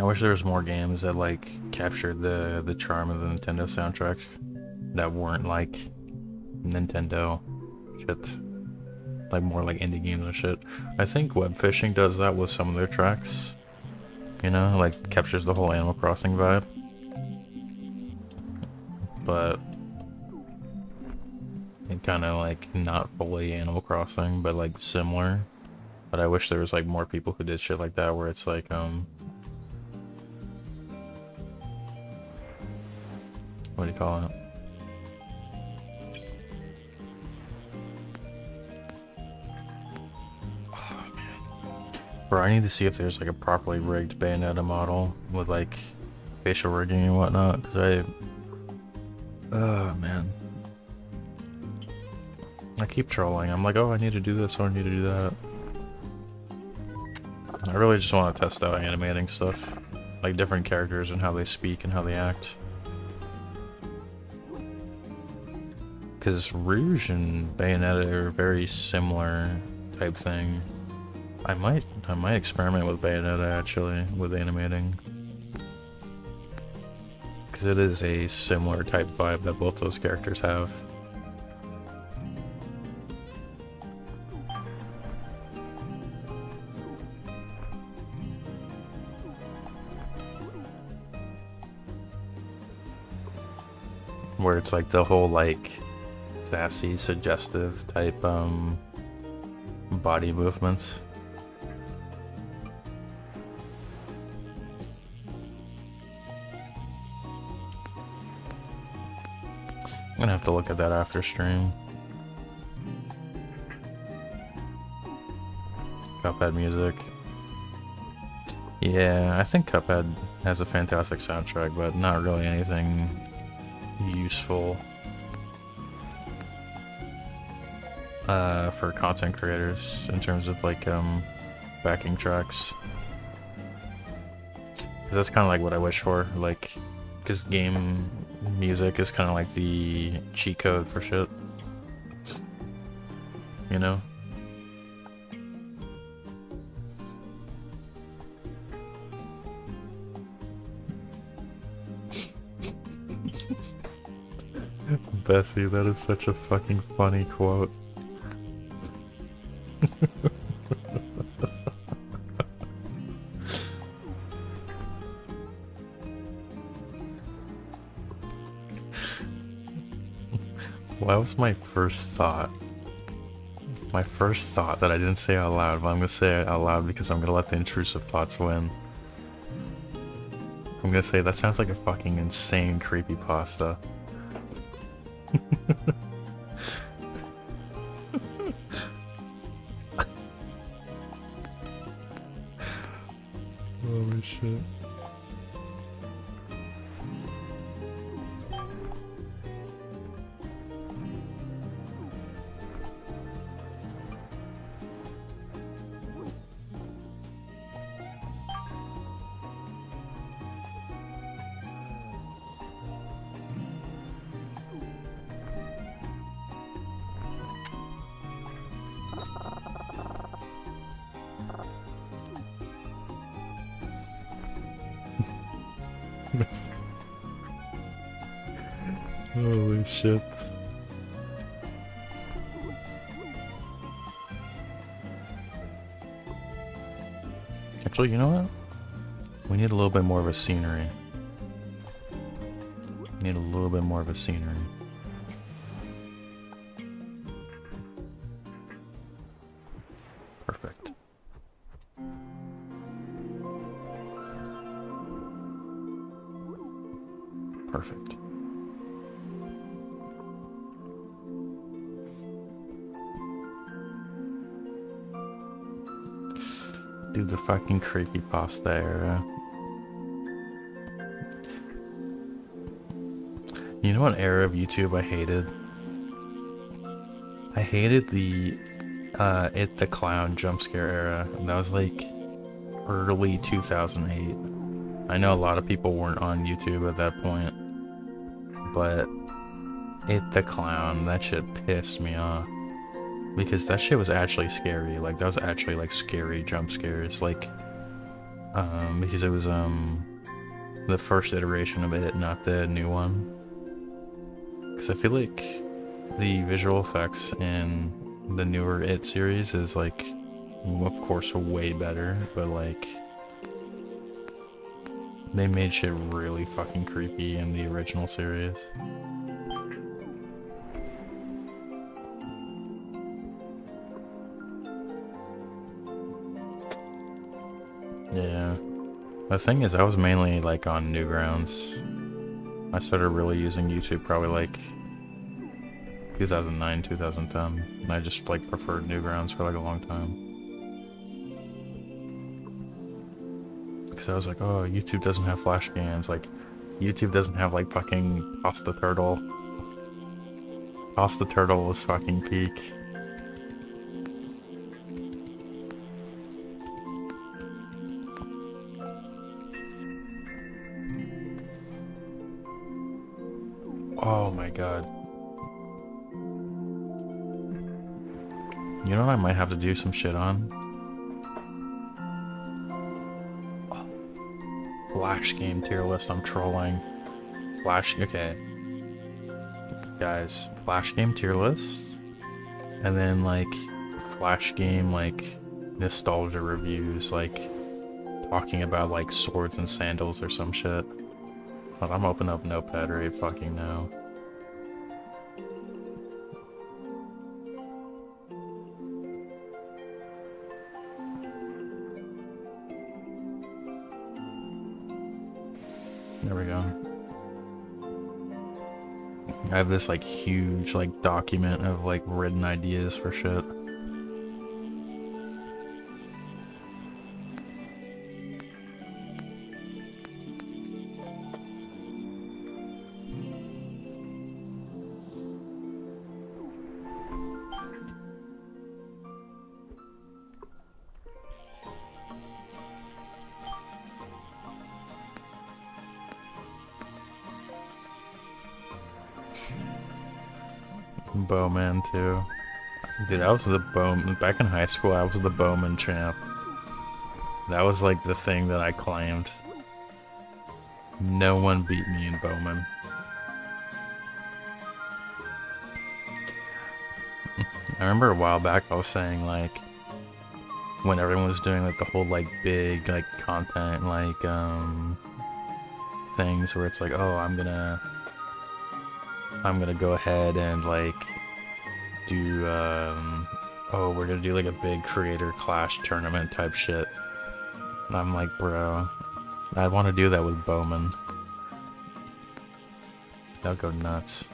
I wish there was more games that like captured the charm of the Nintendo soundtrack that weren't like Nintendo shit, like more like indie games and shit. I think Webfishing does that with some of their tracks, you know, like captures the whole Animal Crossing vibe, but it kind of like not fully Animal Crossing, but like similar. But I wish there was like more people who did shit like that, where it's like what do you call it? Oh, man. Bro, I need to see if there's like a properly rigged Bayonetta model with like facial rigging and whatnot, because oh man. I keep trolling. I'm like, oh, I need to do this, or I need to do that. I really just want to test out animating stuff, like different characters and how they speak and how they act. Because Rouge and Bayonetta are very similar type thing. I might experiment with Bayonetta actually with animating, because it is a similar type vibe that both those characters have. Where it's like the whole like sassy, suggestive type body movements. I'm gonna have to look at that after stream. Cuphead music. Yeah, I think Cuphead has a fantastic soundtrack, but not really anything useful for content creators in terms of like backing tracks, because that's kind of like what I wish for, like, because game music is kind of like the cheat code for shit, you know? Bessie, that is such a fucking funny quote. What was my first thought? My first thought that I didn't say out loud, but I'm gonna say it out loud because I'm gonna let the intrusive thoughts win. I'm gonna say that sounds like a fucking insane creepypasta. Holy shit. Holy shit. Actually, you know what? We need a little bit more of a scenery. Need a little bit more of a scenery. Perfect. Perfect. Dude, the fucking creepypasta era. You know what era of YouTube I hated? I hated the It the Clown jump scare era. That was like early 2008. I know a lot of people weren't on YouTube at that point, but It the Clown, that shit pissed me off. Because that shit was actually scary. Like, that was actually like scary jump scares. Like, because it was the first iteration of it, not the new one. Because I feel like the visual effects in the newer It series is like, of course, way better, but like, they made shit really fucking creepy in the original series. Yeah. The thing is, I was mainly like on Newgrounds. I started really using YouTube probably like 2009, 2010. And I just like preferred Newgrounds for like a long time. Because I was like, oh, YouTube doesn't have flash games. Like, YouTube doesn't have like fucking Pasta Turtle. Pasta Turtle was fucking peak. Oh my god. You know what I might have to do some shit on? Flash game tier list, I'm trolling. Okay. Guys, Flash game tier list. And then like, Flash game like, nostalgia reviews, like, talking about like swords and sandals or some shit. But I'm opening up Notepad right fucking now. There we go. I have this like huge like document of like written ideas for shit. Bowman too. Dude, I was the bowman back in high school. I was the bowman champ. That was like the thing that I claimed. No one beat me in bowman. I remember a while back I was saying like, when everyone was doing like the whole like big like content like things where it's like, oh, I'm gonna I'm gonna go ahead and like do oh, we're gonna do like a big creator clash tournament type shit. And I'm like, bro, I want to do that with Bowman. They'll go nuts.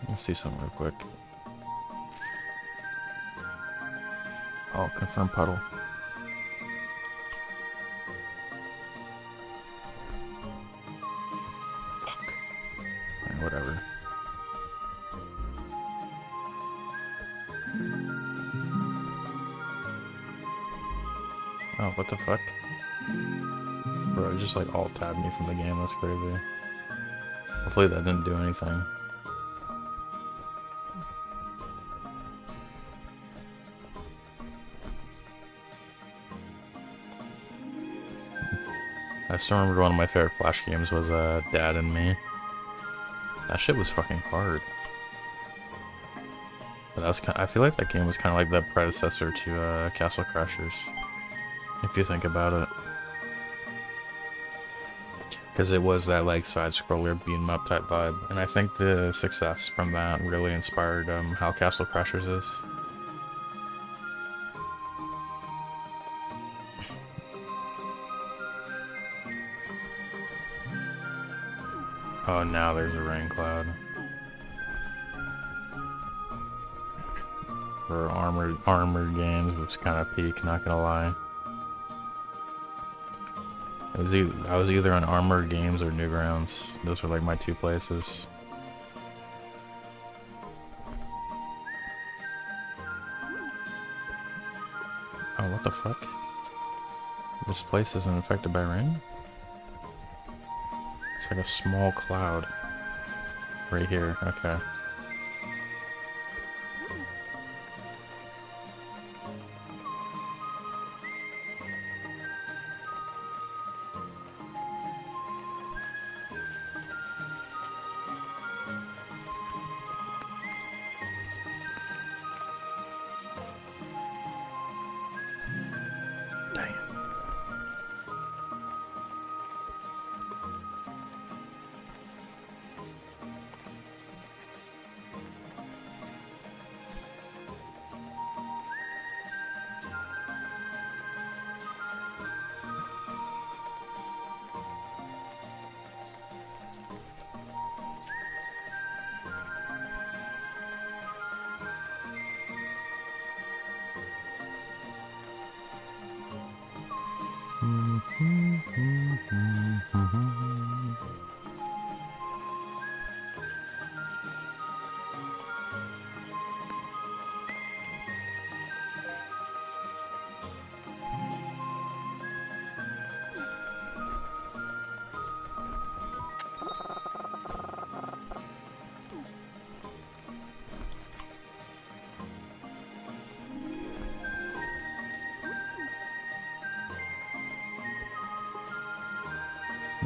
Let's see something real quick. Oh, confirm puddle. Fuck. Alright, whatever. Oh, what the fuck? Bro, it just like alt-tabbed me from the game, that's crazy. Hopefully that didn't do anything. I still remember one of my favorite Flash games was Dad and Me. That shit was fucking hard. But that was I feel like that game was kind of like the predecessor to Castle Crashers, if you think about it. Because it was that like side-scroller beat-em-up type vibe, and I think the success from that really inspired how Castle Crashers is. Oh, now there's a rain cloud. For armored games, it's kind of peak, not gonna lie. I was either on Armored Games or Newgrounds. Those were like my two places. Oh, what the fuck? This place isn't affected by rain? It's like a small cloud. Right here, okay.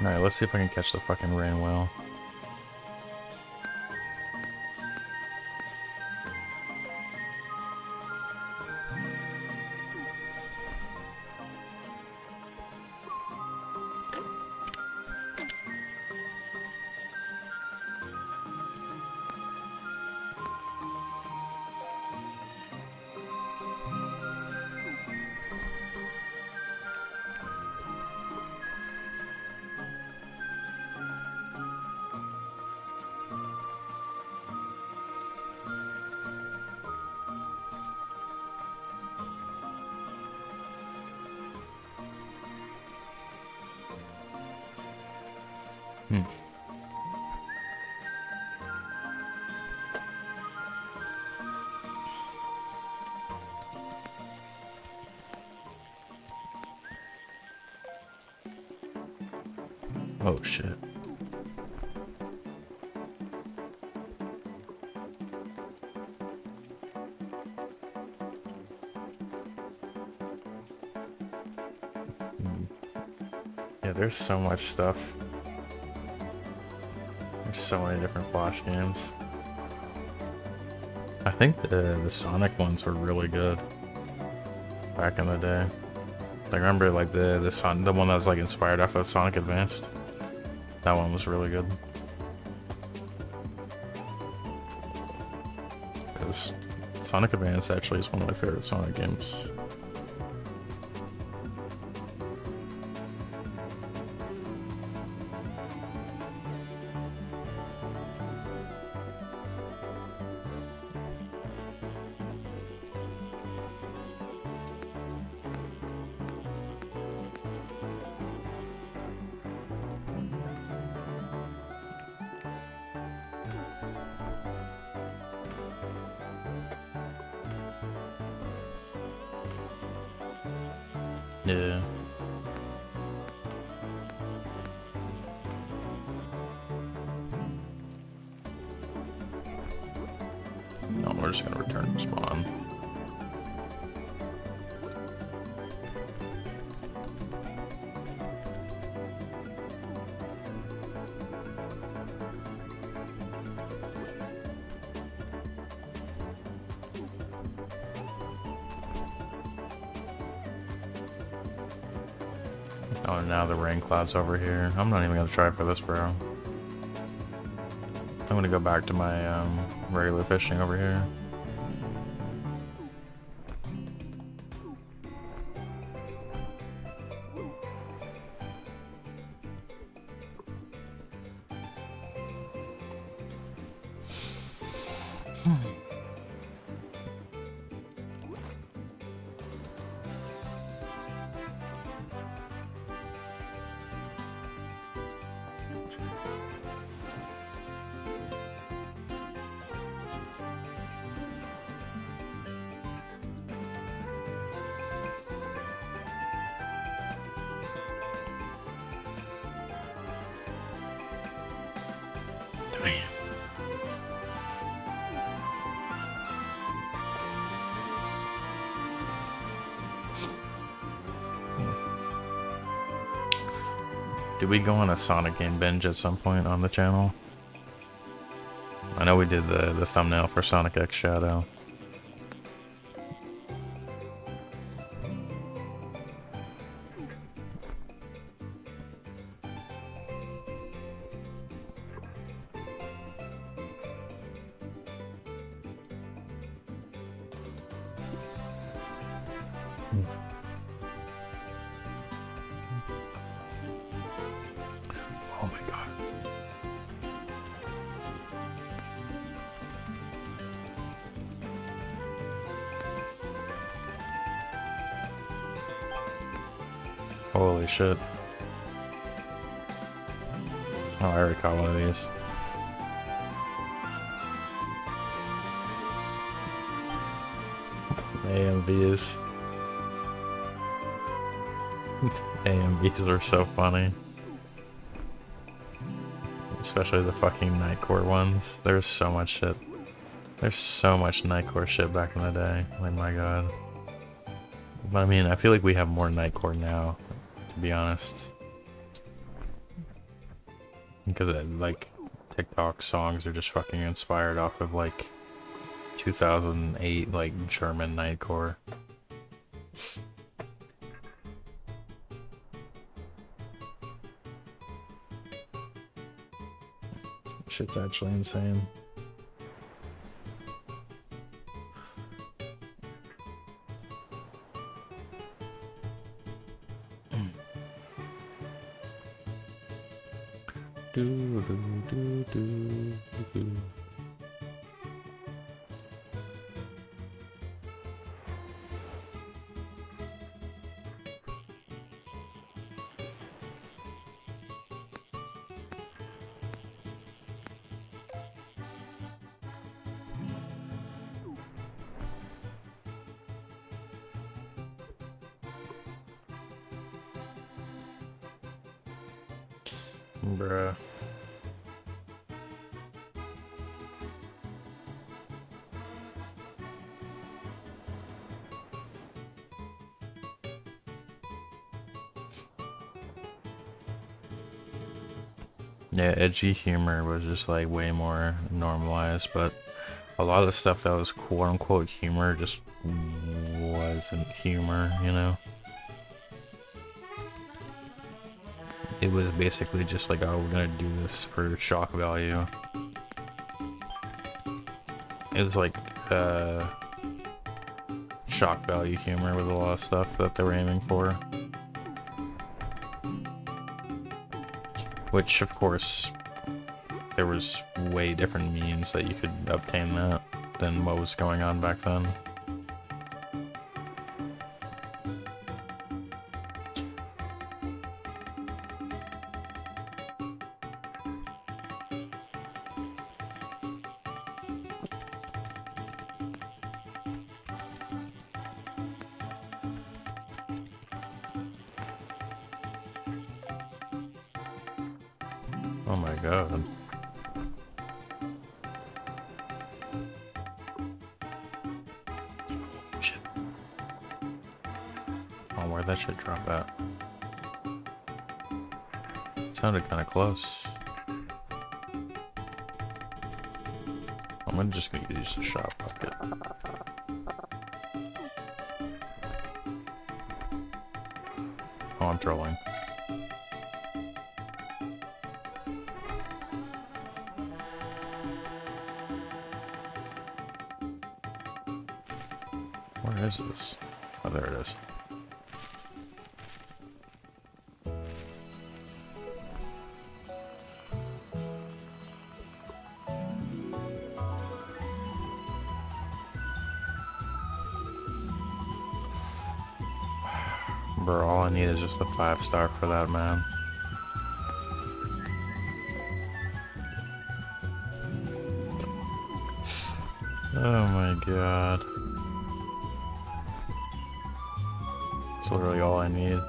Alright, let's see if I can catch the fucking rain whale. Oh shit. Yeah, there's so much stuff. There's so many different Flash games. I think the Sonic ones were really good back in the day. I remember like the one that was like inspired off of Sonic Advanced. That one was really good. Because Sonic Advance actually is one of my favorite Sonic games. Yeah. No, we're just gonna return to spawn. Oh, now the rain cloud's over here. I'm not even gonna try for this, bro. I'm gonna go back to my regular fishing over here. Did we go on a Sonic game binge at some point on the channel? I know we did the thumbnail for Sonic X Shadow. Oh my god. Holy shit. Oh, I already caught one of these. AMVs. AMVs are so funny. Especially the fucking Nightcore ones. There's so much shit. There's so much Nightcore shit back in the day. Like, my god. But I mean, I feel like we have more Nightcore now, to be honest. Because, like, TikTok songs are just fucking inspired off of, like, 2008, like, German Nightcore. Shit's actually insane. Do, do, do, do, do. Bruh. Yeah, edgy humor was just like way more normalized, but a lot of the stuff that was quote-unquote humor just wasn't humor, you know? It was basically just like, oh, we're gonna do this for shock value. It was like, shock value humor with a lot of stuff that they were aiming for. Which, of course, there was way different means that you could obtain that than what was going on back then. Oh my god. Shit. Oh, where'd that shit drop at? It sounded kind of close. I'm just gonna use the shot bucket. Oh, I'm trolling. Where is this? Oh, there it is. Bro, all I need is just a 5-star for that, man. Oh my god. That's literally all I need.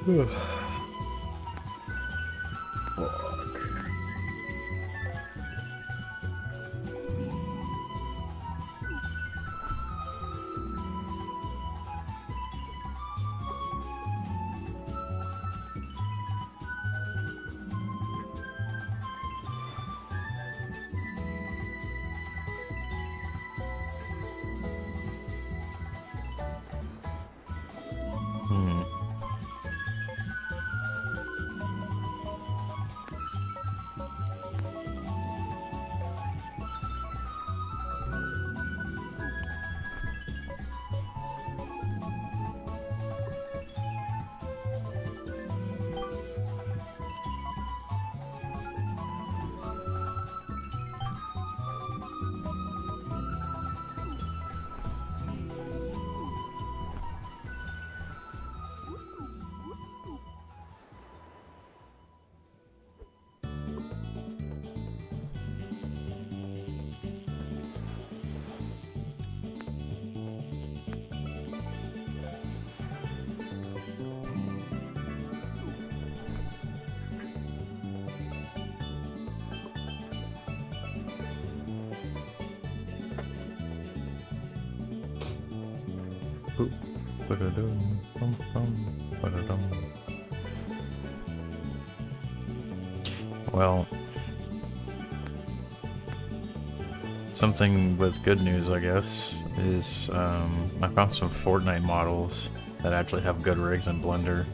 Fuck. Well, something with good news, I guess, is I found some Fortnite models that actually have good rigs in Blender,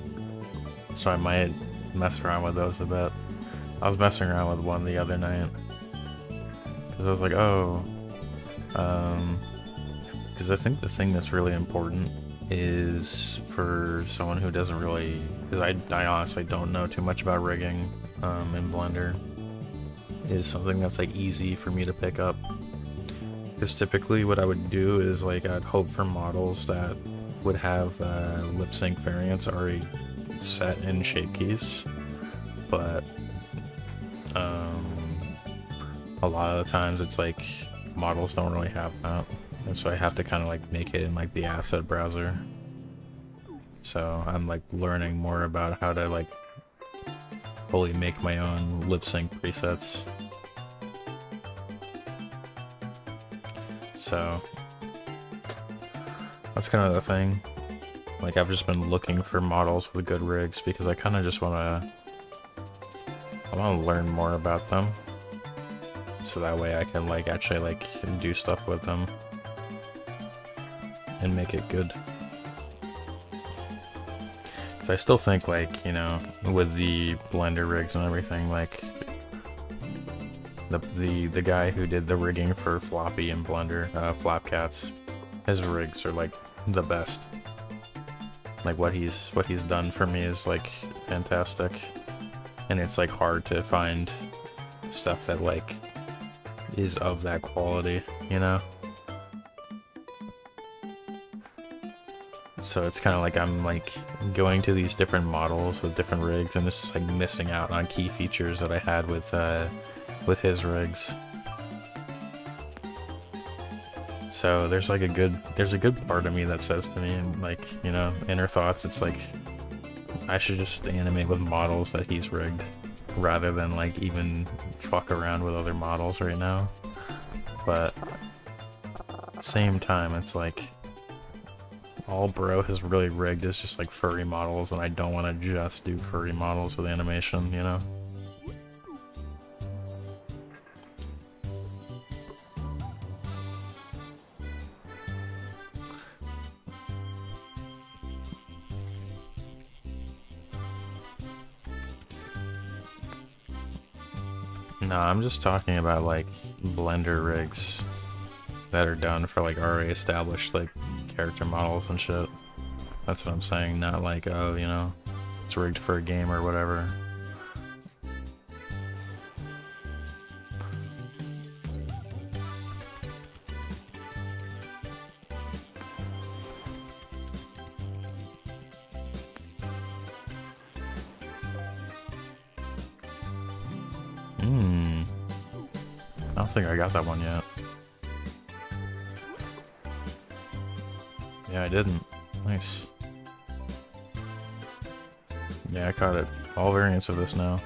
so I might mess around with those a bit. I was messing around with one the other night, because I was like, oh, because I think the thing that's really important is for someone who doesn't really, because I honestly don't know too much about rigging in Blender, is something that's like easy for me to pick up. Because typically what I would do is like I'd hope for models that would have lip sync variants already set in shape keys, but a lot of the times it's like models don't really have that, and so I have to kind of like make it in like the asset browser. So I'm like learning more about how to like fully make my own lip sync presets. So that's kind of the thing. Like I've just been looking for models with good rigs because I kind of just want to learn more about them, so that way I can like actually like do stuff with them and make it good. So I still think, like, you know, with the Blender rigs and everything, like the guy who did the rigging for Floppy and Blender, Flapcats, his rigs are like the best. Like what he's done for me is like fantastic, and it's like hard to find stuff that like is of that quality, you know? So it's kind of like I'm like going to these different models with different rigs, and it's just like missing out on key features that I had with his rigs. So there's like a good part of me that says to me, and like, you know, inner thoughts, it's like I should just animate with models that he's rigged rather than like even fuck around with other models right now. But at the same time, it's like all bro has really rigged is just like furry models, and I don't want to just do furry models with animation, you know? No, I'm just talking about like Blender rigs that are done for like already established like character models and shit. That's what I'm saying, not like, oh, you know, it's rigged for a game or whatever. I don't think I got that one yet. Yeah, I didn't. Nice. Yeah, I caught it. All variants of this now.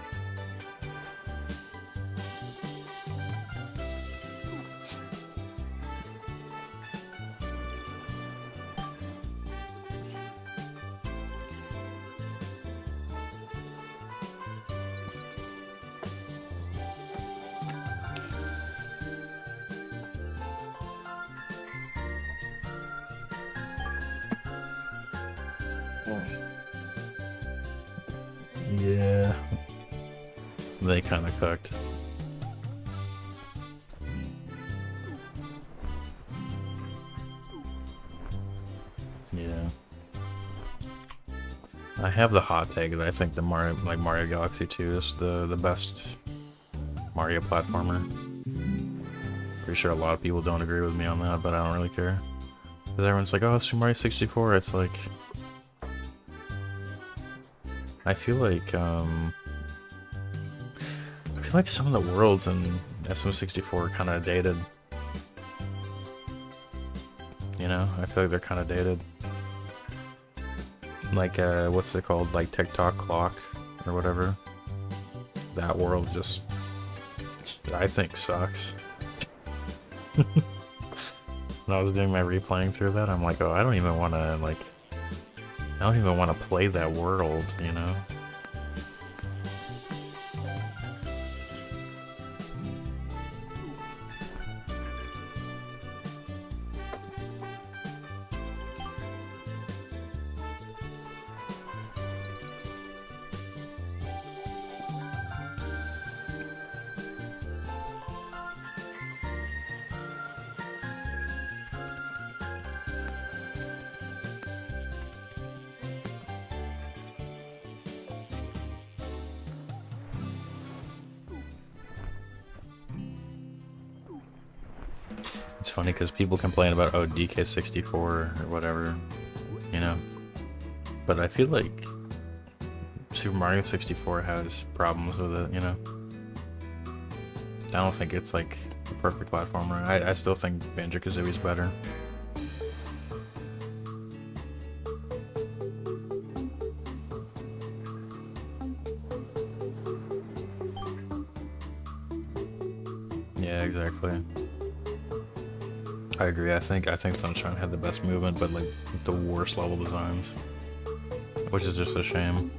Yeah. They kind of cooked. Yeah. I have the hot take that I think the Mario Galaxy 2 is the best Mario platformer. Pretty sure a lot of people don't agree with me on that, but I don't really care. Because everyone's like, oh, Super Mario 64, it's like... I feel like some of the worlds in SM64 are kind of dated. You know, I feel like they're kind of dated. Like, what's it called? Like TikTok Clock or whatever. That world just, I think, sucks. When I was doing my replaying through that, I'm like, oh, I don't even want to, like, I don't even want to play that world, you know? It's funny because people complain about, oh, DK64 or whatever, you know. But I feel like Super Mario 64 has problems with it, you know. I don't think it's like a perfect platformer. I still think Banjo-Kazooie's better. Yeah, exactly. I agree. I think Sunshine had the best movement, but like the worst level designs, which is just a shame.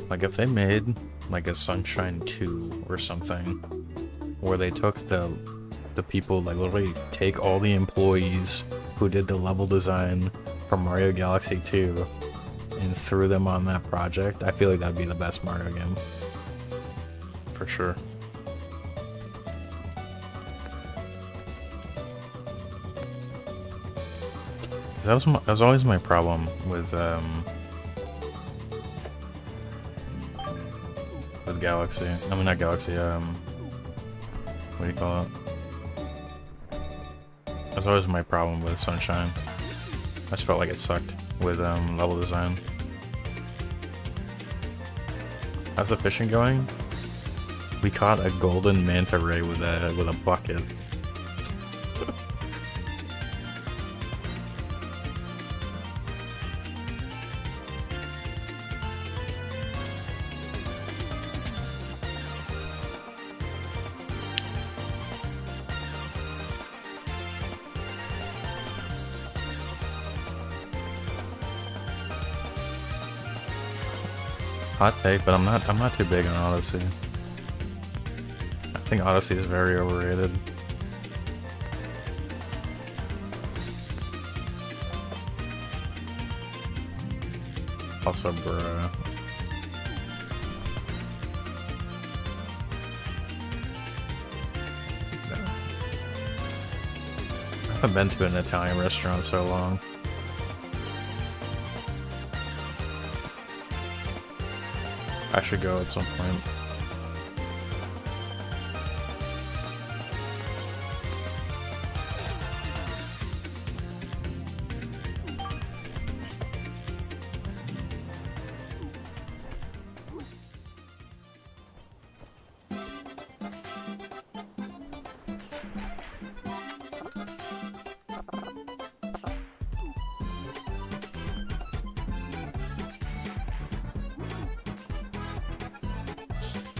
Like if they made like a Sunshine 2 or something, where they took the people, like literally take all the employees who did the level design for Mario Galaxy 2 and threw them on that project, I feel like that'd be the best Mario game. For sure. That was always my problem with Galaxy. I mean, not Galaxy, what do you call it? That was always my problem with Sunshine. I just felt like it sucked with level design. How's the fishing going? We caught a golden manta ray with a bucket. Hot take, but I'm not too big on Odyssey. I think Odyssey is very overrated. Also, bruh. I haven't been to an Italian restaurant so long. I should go at some point.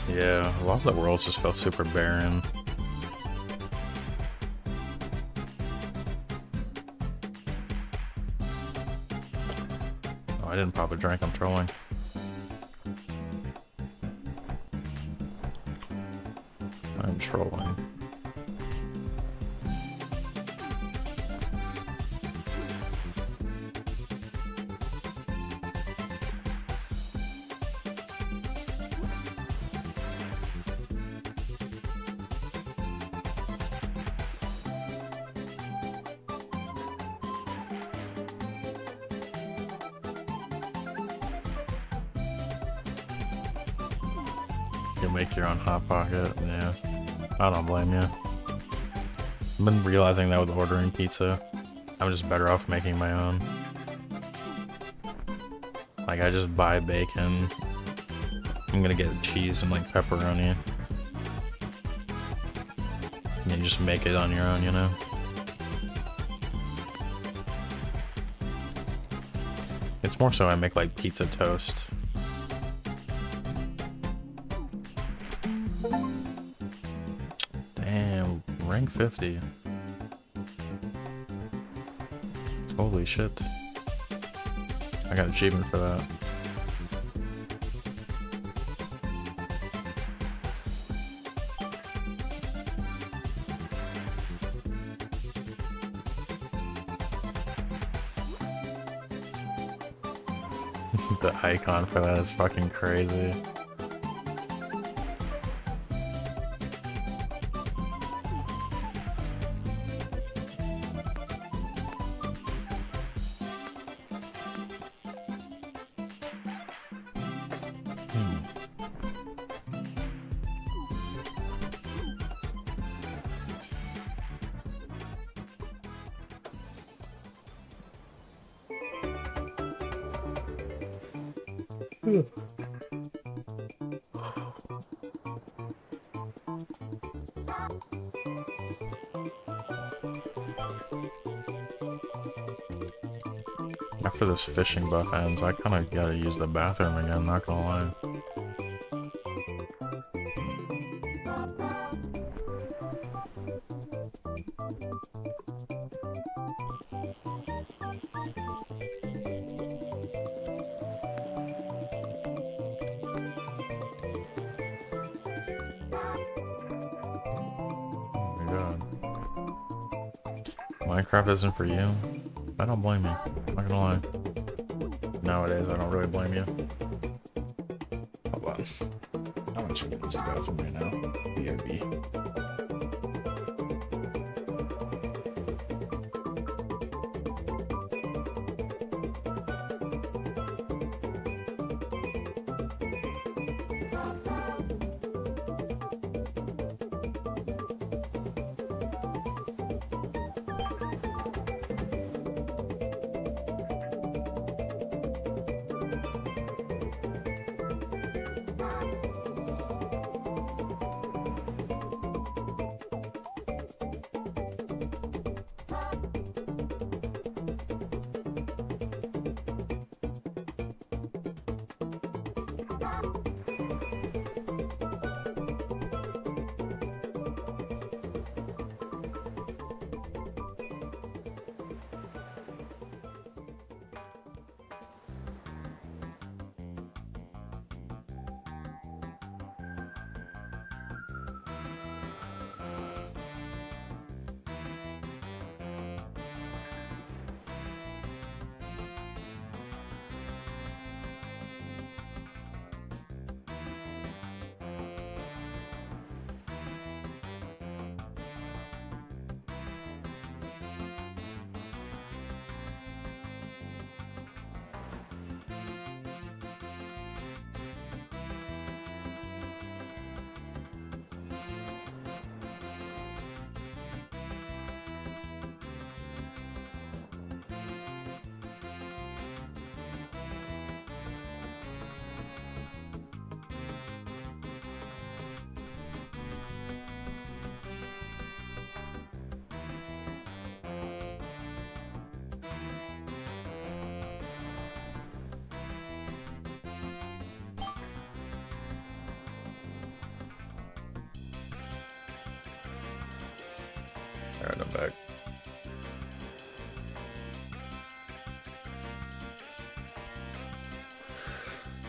Yeah, a lot of the worlds just felt super barren. Oh, I didn't pop a drink, I'm trolling. I'm trolling. You make your own Hot Pocket, yeah. I don't blame you. I've been realizing that with ordering pizza. I'm just better off making my own. Like, I just buy bacon. I'm gonna get cheese and like pepperoni. And you just make it on your own, you know? It's more so I make like pizza toast. Damn, rank 50. Holy shit. I got an achievement for that. The icon for that is fucking crazy. After this fishing buff ends, I kind of gotta use the bathroom again, not gonna lie. Oh my god. Minecraft isn't for you? I don't blame you. I'm not gonna lie. Nowadays, I don't really blame you. Hold on. I want you to use the bathroom right now. BRB.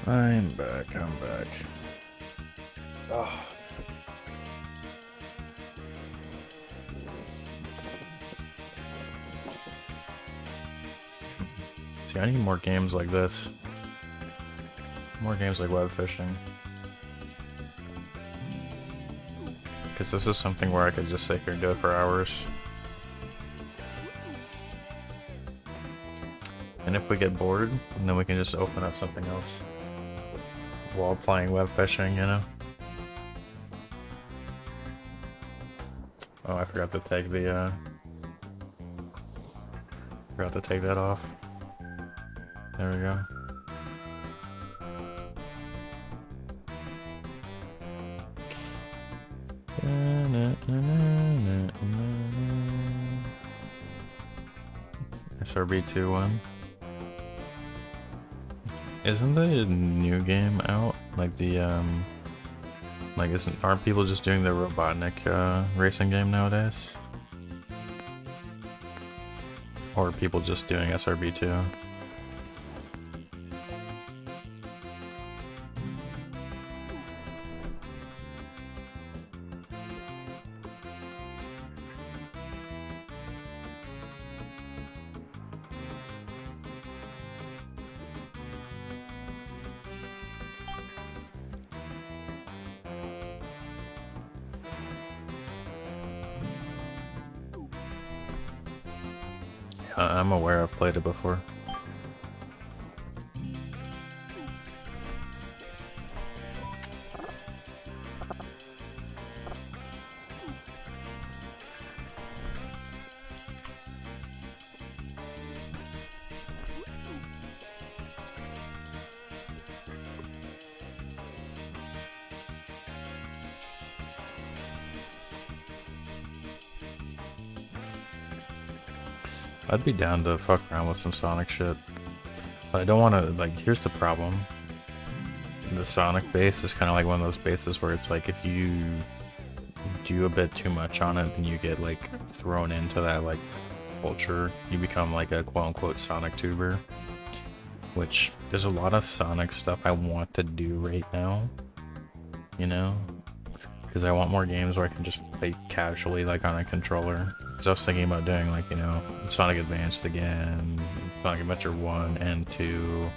Alright, I'm back. I'm back. Oh. See, I need more games like this. More games like Webfishing. Because this is something where I could just sit here and do it for hours. And if we get bored, then we can just open up something else while playing Webfishing, you know? Oh, I forgot to take the, forgot to take that off. There we go. SRB2-1. Isn't the new game out? Like the like aren't people just doing the Robotnik racing game nowadays? Or are people just doing SRB2? I'm aware I've played it before. I'd be down to fuck around with some Sonic shit. But I don't want to, like, here's the problem. The Sonic base is kind of like one of those bases where it's like if you do a bit too much on it and you get, like, thrown into that, like, culture, you become, like, a quote-unquote Sonic tuber. Which, there's a lot of Sonic stuff I want to do right now. You know? Because I want more games where I can just play casually, like, on a controller. Because I was thinking about doing, like, you know, Sonic Advanced again, Sonic Adventure 1 and 2,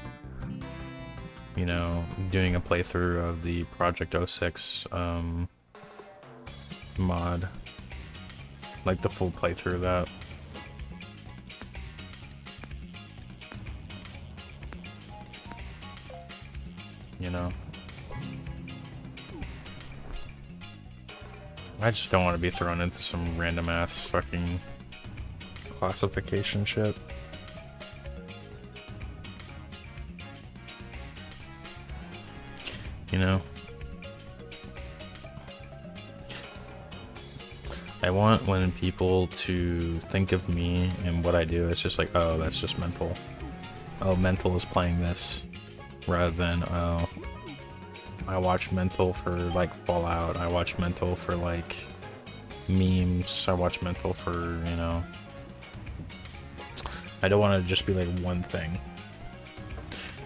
you know, doing a playthrough of the Project 06 mod, like the full playthrough of that. You know? I just don't want to be thrown into some random ass fucking classification shit. You know? I want when people to think of me and what I do, it's just like, oh, that's just mental. Oh, mental is playing this. Rather than, oh, I watch mental for, like, Fallout, I watch mental for, like, memes, I watch mental for, you know... I don't want to just be, like, one thing.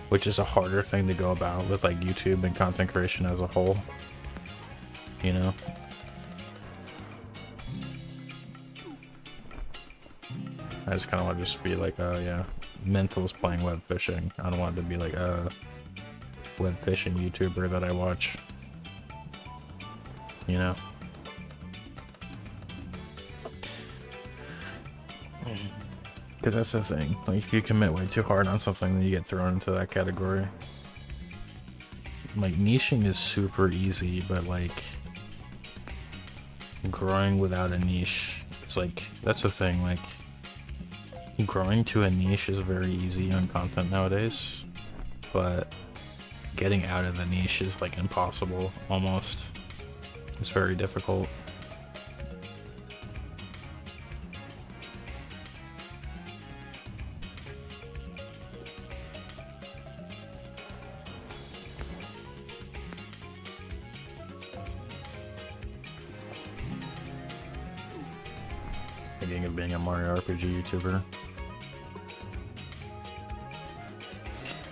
Which is a harder thing to go about with, like, YouTube and content creation as a whole. You know? I just kind of want to just be like, oh yeah, mental is playing web fishing. I don't want it to be like a web fishing YouTuber that I watch. You know? Because that's the thing. Like, if you commit way too hard on something, then you get thrown into that category. Like, niching is super easy, but like, growing without a niche, it's like, that's the thing, like, growing to a niche is very easy on content nowadays, but getting out of the niche is like impossible, almost. It's very difficult. Thinking of being a Mario RPG YouTuber.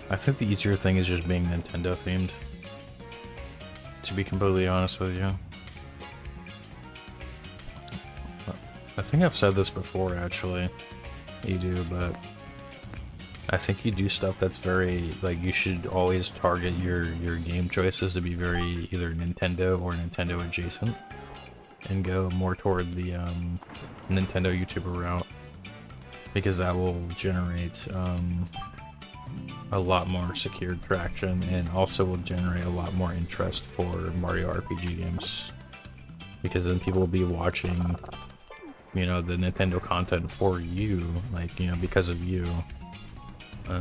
I think the easier thing is just being Nintendo themed. To be completely honest with you. I think I've said this before actually. You do, but I think you do stuff that's very, like, you should always target your game choices to be very either Nintendo or Nintendo adjacent. And go more toward the Nintendo YouTuber route. Because that will generate a lot more secured traction, and also will generate a lot more interest for Mario RPG games, because then people will be watching, you know, the Nintendo content for you, like, you know, because of you, you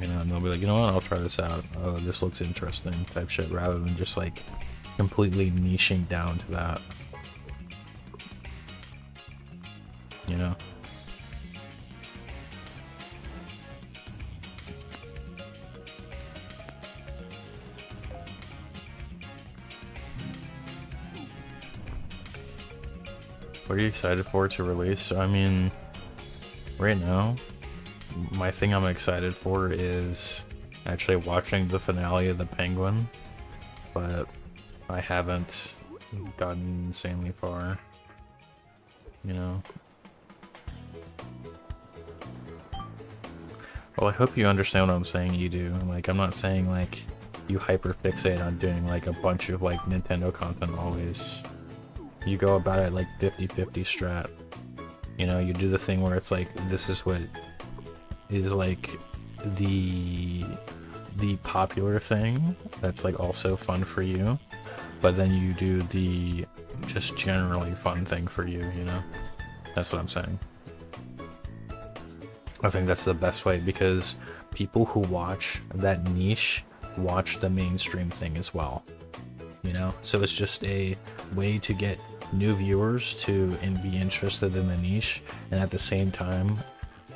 know, and they'll be like, you know what, I'll try this out, oh, this looks interesting, type shit, rather than just like completely niching down to that, you know. What are you excited for to release? I mean, right now, my thing I'm excited for is actually watching the finale of The Penguin, but I haven't gotten insanely far, you know? Well, I hope you understand what I'm saying, you do. Like, I'm not saying, like, you hyper-fixate on doing, like, a bunch of, like, Nintendo content always. You go about it like 50-50 strat. You know, you do the thing where it's like, this is what is like the popular thing that's like also fun for you, but then you do the just generally fun thing for you, you know? That's what I'm saying. I think that's the best way, because people who watch that niche watch the mainstream thing as well, you know? So it's just a way to get new viewers to be interested in the niche, and at the same time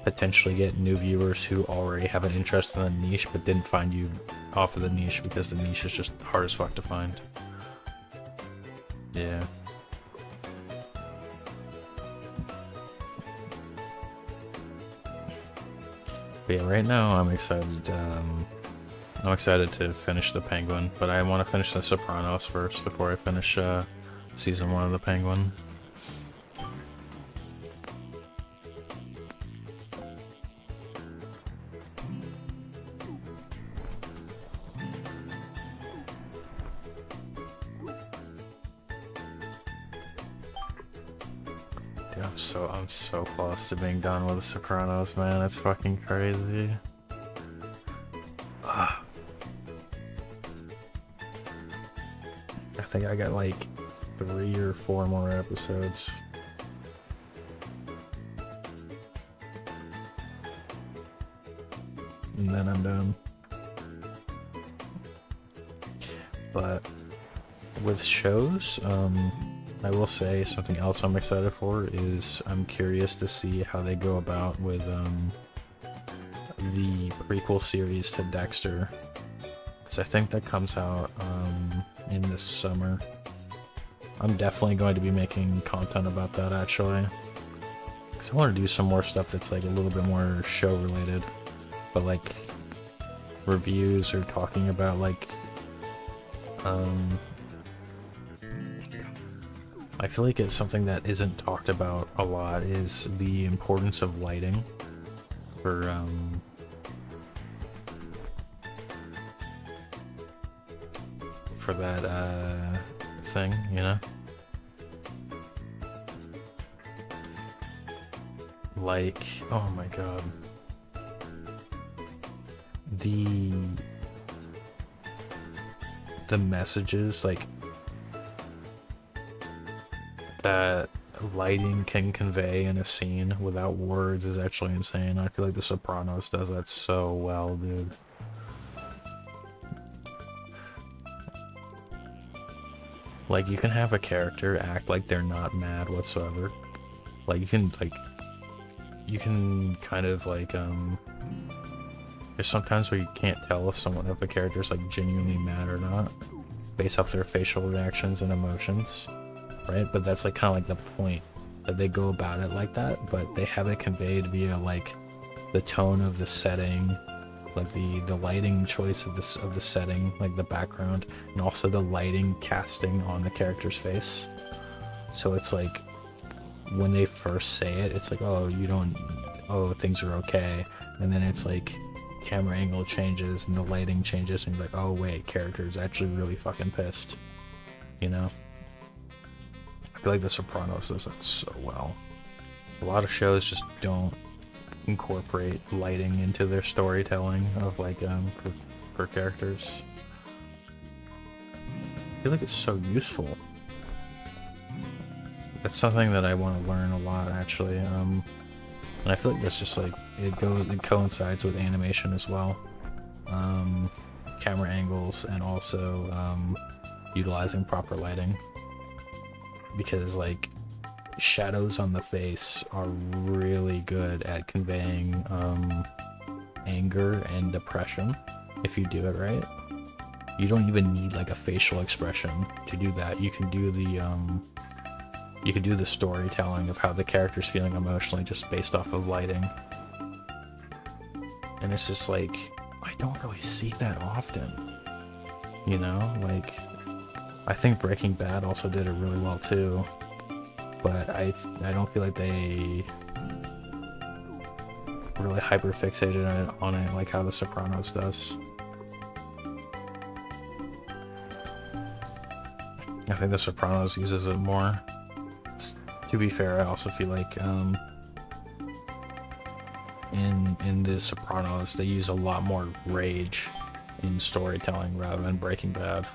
potentially get new viewers who already have an interest in the niche but didn't find you off of the niche because the niche is just hard as fuck to find. Yeah. But yeah, right now I'm excited. I'm excited to finish the Penguin, but I want to finish the Sopranos first before I finish season 1 of the Penguin. Dude, I'm so close to being done with the Sopranos, man. It's fucking crazy. Ugh. I think I got like 3 or 4 more episodes. And then I'm done. But with shows, I will say something else I'm excited for is I'm curious to see how they go about with the prequel series to Dexter, because I think that comes out in the summer. I'm definitely going to be making content about that actually, because I want to do some more stuff that's like a little bit more show related, but like reviews or talking about like I feel like it's something that isn't talked about a lot is the importance of lighting for that thing, you know? Like, oh my god. The messages, like, that lighting can convey in a scene without words is actually insane. I feel like The Sopranos does that so well, dude. Like, you can have a character act like they're not mad whatsoever. Like, you can kind of like, there's sometimes where you can't tell if a character's like genuinely mad or not, based off their facial reactions and emotions, right? But that's like kind of like the point, that they go about it like that, but they have it conveyed via like the tone of the setting, like the lighting choice of the setting, like the background, and also the lighting casting on the character's face. So it's like when they first say it, it's like, oh, things are okay, and then it's like camera angle changes and the lighting changes and you're like, oh wait, character is actually really fucking pissed, you know? I feel like The Sopranos does that so well. A lot of shows just don't incorporate lighting into their storytelling of like for characters. I feel like it's so useful. That's something that I want to learn a lot actually, and I feel like that's just like it coincides with animation as well, camera angles, and also utilizing proper lighting, because like shadows on the face are really good at conveying anger and depression if you do it right. You don't even need like a facial expression to do that. You can do the storytelling of how the character's feeling emotionally just based off of lighting. And it's just like, I don't really see that often, you know? Like, I think Breaking Bad also did it really well too, but I don't feel like they really hyper fixated on it like how The Sopranos does. I think The Sopranos uses it more. To be fair, I also feel like in The Sopranos they use a lot more rage in storytelling rather than Breaking Bad.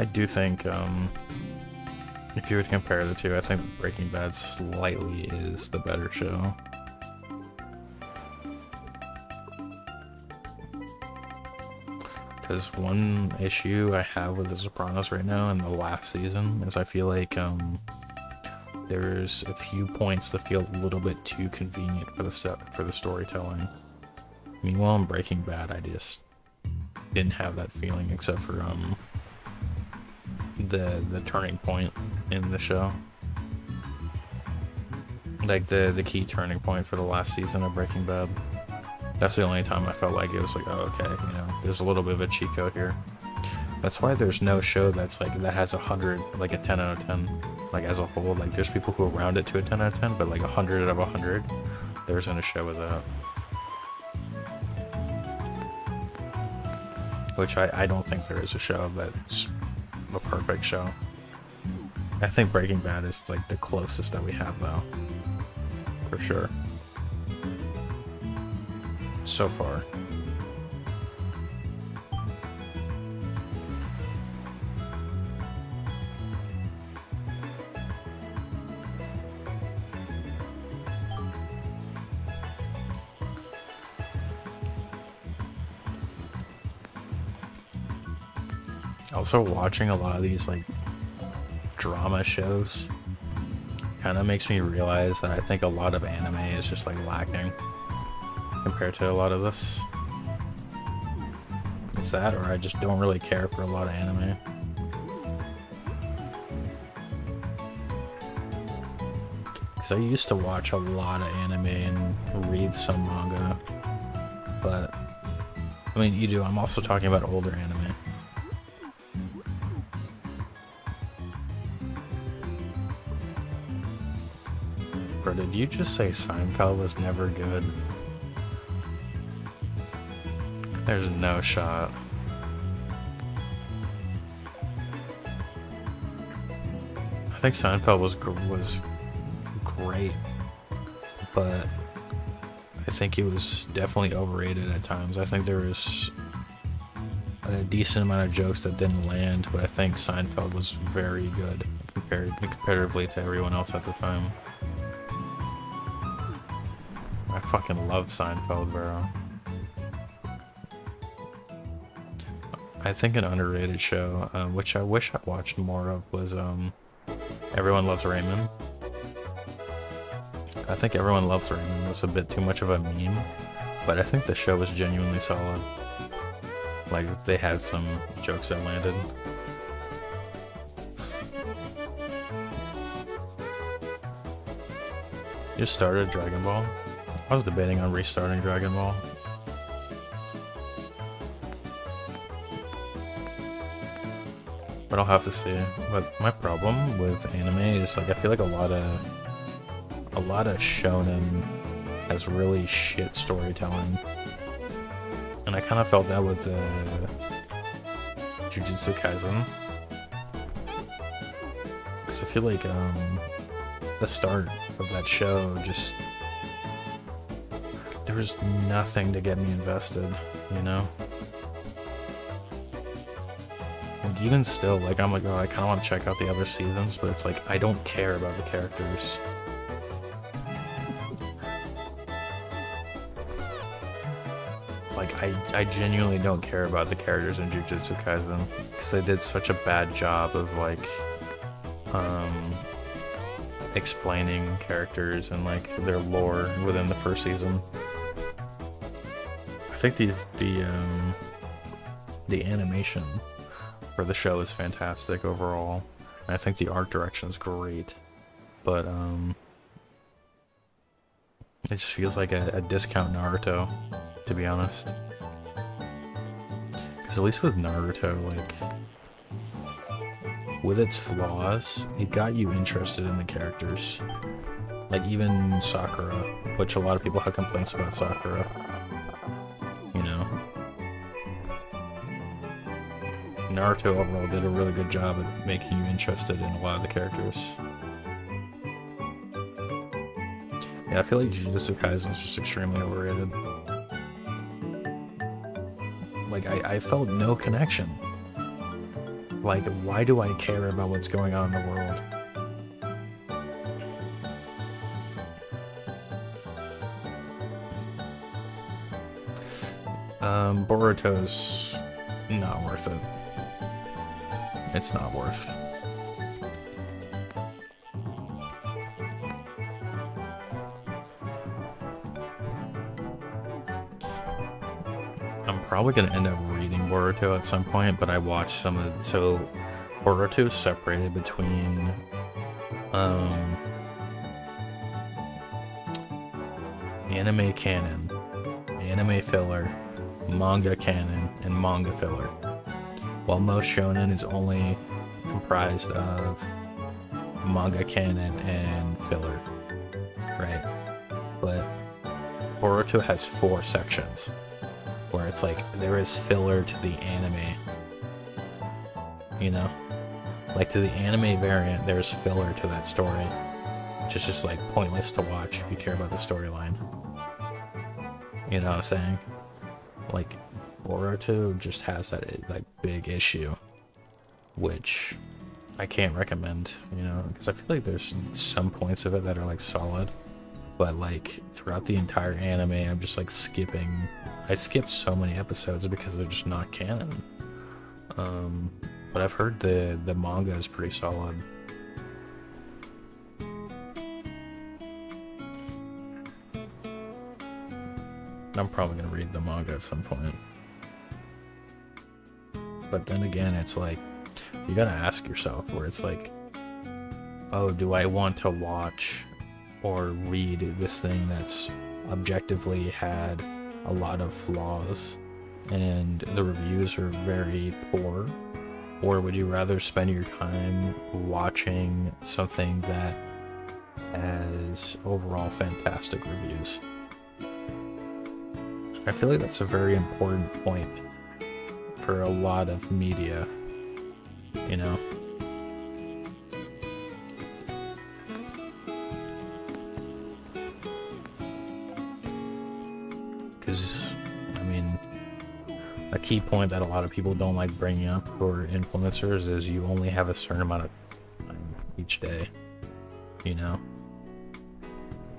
I do think, if you would compare the two, I think Breaking Bad slightly is the better show. Because one issue I have with The Sopranos right now in the last season is I feel like there's a few points that feel a little bit too convenient for the storytelling. Meanwhile, in Breaking Bad, I just didn't have that feeling except for the turning point in the show. Like the key turning point for the last season of Breaking Bad. That's the only time I felt like it was like, oh, okay, you know, there's a little bit of a cheat code here. That's why there's no show that's like, that has 100, like a 10 out of 10, like as a whole. Like there's people who round it to a 10 out of 10, but like 100 out of 100, there isn't a show with that. Which I don't think there is a show that's a perfect show. I think Breaking Bad is like the closest that we have though. For sure. So far. Also, watching a lot of these like drama shows kind of makes me realize that I think a lot of anime is just like lacking compared to a lot of this. It's that, or I just don't really care for a lot of anime. Because I used to watch a lot of anime and read some manga, but I mean, you do. I'm also talking about older anime. Bro, did you just say Seinfeld was never good? There's no shot. I think Seinfeld was great, but I think it was definitely overrated at times. I think there was a decent amount of jokes that didn't land, but I think Seinfeld was very good comparatively to everyone else at the time. I fucking love Seinfeld, bro. I think an underrated show, which I wish I watched more of, was Everyone Loves Raymond. I think Everyone Loves Raymond was a bit too much of a meme, but I think the show was genuinely solid. Like, they had some jokes that landed. You just started Dragon Ball? I was debating on restarting Dragon Ball. But I'll have to see. But my problem with anime is like I feel like a lot of shonen has really shit storytelling, and I kind of felt that with Jujutsu Kaisen, because I feel like the start of that show just there was nothing to get me invested, you know. Even still, like, I'm like, oh, I kind of want to check out the other seasons, but it's like, I don't care about the characters. Like, I genuinely don't care about the characters in Jujutsu Kaisen, because they did such a bad job of, like, explaining characters and, like, their lore within the first season. I think the animation for the show is fantastic overall, and I think the art direction is great, but it just feels like a discount Naruto, to be honest. Because at least with Naruto, like, with its flaws, it got you interested in the characters. Like, even Sakura, which a lot of people have complaints about Sakura, you know. Naruto overall did a really good job at making you interested in a lot of the characters. Yeah, I feel like Jujutsu Kaisen is just extremely overrated. Like, I felt no connection. Like, why do I care about what's going on in the world? Boruto's not worth it. It's not worth. I'm probably gonna end up reading Boruto at some point, but I watched some of it. So Boruto is separated between anime canon, anime filler, manga canon, and manga filler. While most shonen is only comprised of manga canon and filler, right? But Boruto has 4 sections where it's like there is filler to the anime, you know? Like to the anime variant, there's filler to that story, which is just like pointless to watch if you care about the storyline. You know what I'm saying? Like, Boruto just has that like big issue, which I can't recommend, you know, because I feel like there's some points of it that are like solid, but like throughout the entire anime, I'm just like skipping. I skipped so many episodes because they're just not canon. But I've heard the manga is pretty solid. I'm probably gonna read the manga at some point. But then again, it's like, you gotta ask yourself where it's like, oh, do I want to watch or read this thing that's objectively had a lot of flaws and the reviews are very poor? Or would you rather spend your time watching something that has overall fantastic reviews? I feel like that's a very important point for a lot of media, you know? Because, I mean, a key point that a lot of people don't like bringing up for influencers is you only have a certain amount of time each day, you know?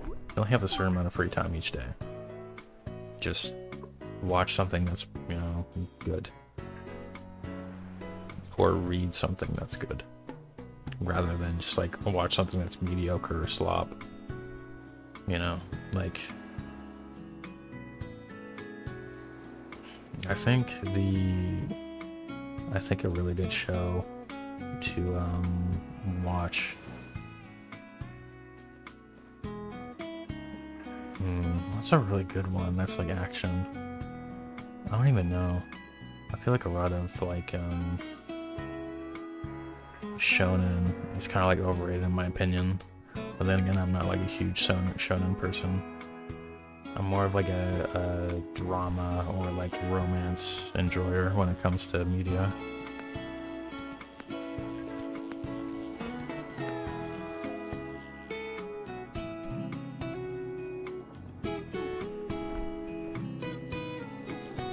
You only have a certain amount of free time each day. Just watch something that's, you know, good. Or read something that's good. Rather than just like watch something that's mediocre or slop. You know, like, I think a really good show to watch. What's a really good one that's like action? I don't even know. I feel like a lot of like shonen is kind of like overrated in my opinion. But then again, I'm not like a huge shonen person. I'm more of like a drama or like romance enjoyer when it comes to media.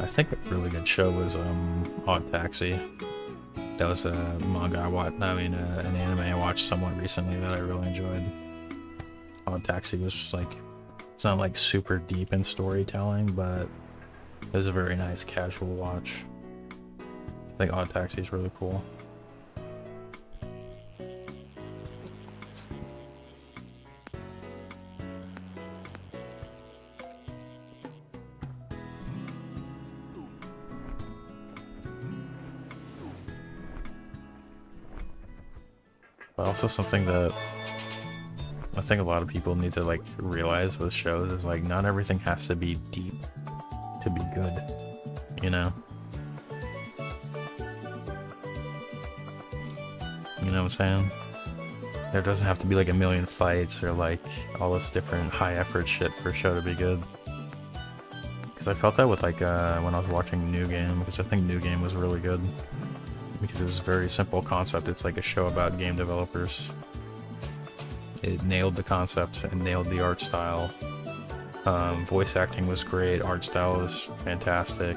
I think a really good show was Odd Taxi. That was a manga I watched. I mean, an anime I watched somewhat recently that I really enjoyed. Odd Taxi was just like, it's not like super deep in storytelling, but it was a very nice casual watch. I think Odd Taxi is really cool. But also something that I think a lot of people need to like realize with shows is like not everything has to be deep to be good, you know? You know what I'm saying? There doesn't have to be like a million fights or like all this different high effort shit for a show to be good. Because I felt that with like when I was watching New Game, because I think New Game was really good. Because it was a very simple concept. It's like a show about game developers. It nailed the concept and nailed the art style. Voice acting was great. Art style was fantastic.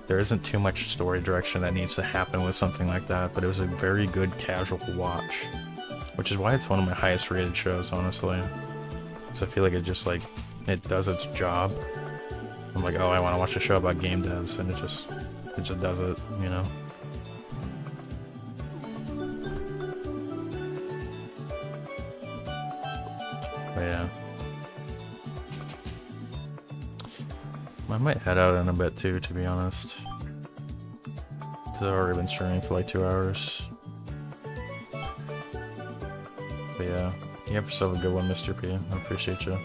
there isn't too much story direction that needs to happen with something like that, but it was a very good casual watch, which is why it's one of my highest rated shows, honestly. So I feel like it just like, it does its job. I'm like, oh, I want to watch a show about game devs, and it just does it, you know? But yeah. I might head out in a bit too, to be honest. Because I've already been streaming for like 2 hours. But yeah, you have yourself a good one, Mr. P. I appreciate you.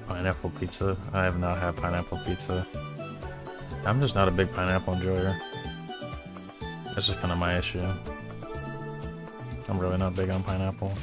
Pineapple pizza? I have not had pineapple pizza. I'm just not a big pineapple enjoyer. That's just kind of my issue. I'm really not big on pineapple.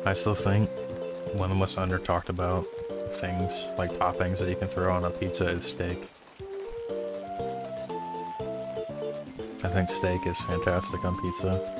I still think one of the most under talked about things, like toppings that you can throw on a pizza, is steak. I think steak is fantastic on pizza.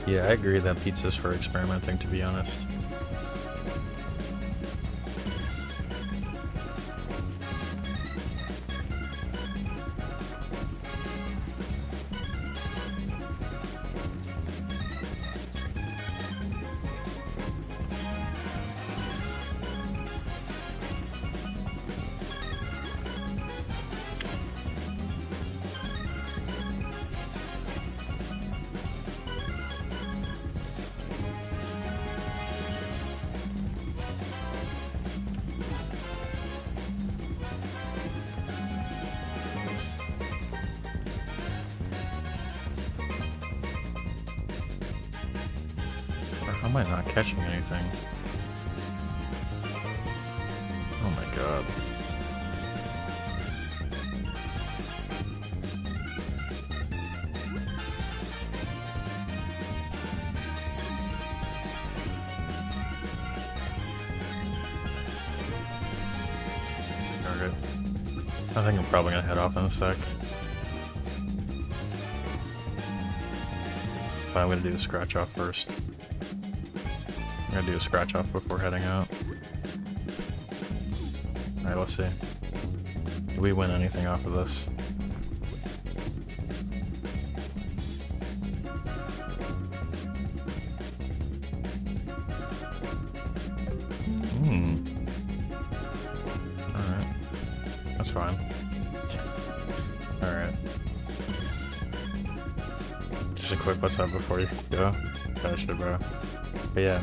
Yeah, I agree that pizza's for experimenting, to be honest. How am I not catching anything? Oh my god. Alright. I think I'm probably gonna head off in a sec. But I'm gonna do the scratch off first. I'm gonna do a scratch off before heading out. Alright, let's see. Do we win anything off of this? Alright. That's fine. Alright. Just a quick what's up before you go. Finish it, bro. But yeah,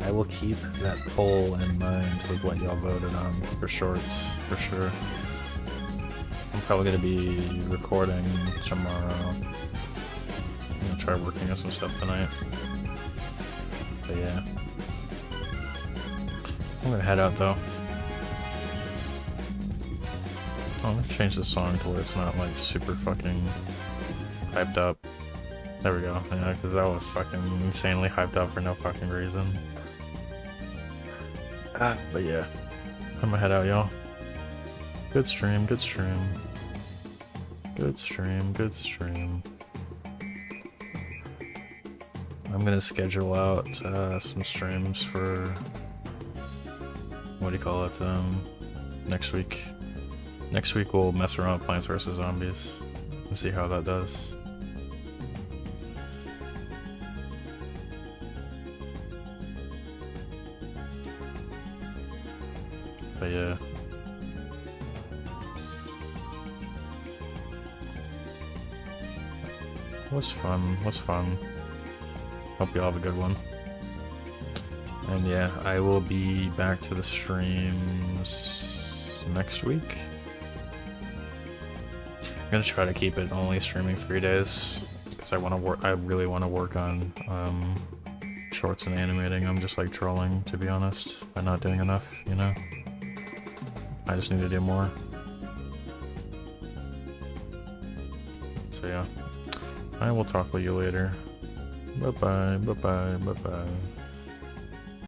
I will keep that poll in mind with what y'all voted on for shorts, for sure. I'm probably gonna be recording tomorrow. I'm gonna try working on some stuff tonight. But yeah. I'm gonna head out though. Oh, let's change the song to where it's not like super fucking hyped up. There we go. Yeah, because that was fucking insanely hyped up for no fucking reason. But yeah. I'm gonna head out, y'all. Good stream, good stream. Good stream, good stream. I'm gonna schedule out some streams for what do you call it? Next week. Next week we'll mess around with Plants vs Zombies and see how that does. But yeah. Was fun, was fun. Hope you all have a good one. And yeah, I will be back to the streams next week. I'm gonna try to keep it only streaming 3 days because I want to work. I really want to work on shorts and animating. I'm just like trolling, to be honest, by not doing enough. You know, I just need to do more. So yeah. I will talk with you later. Bye bye, bye bye, bye bye.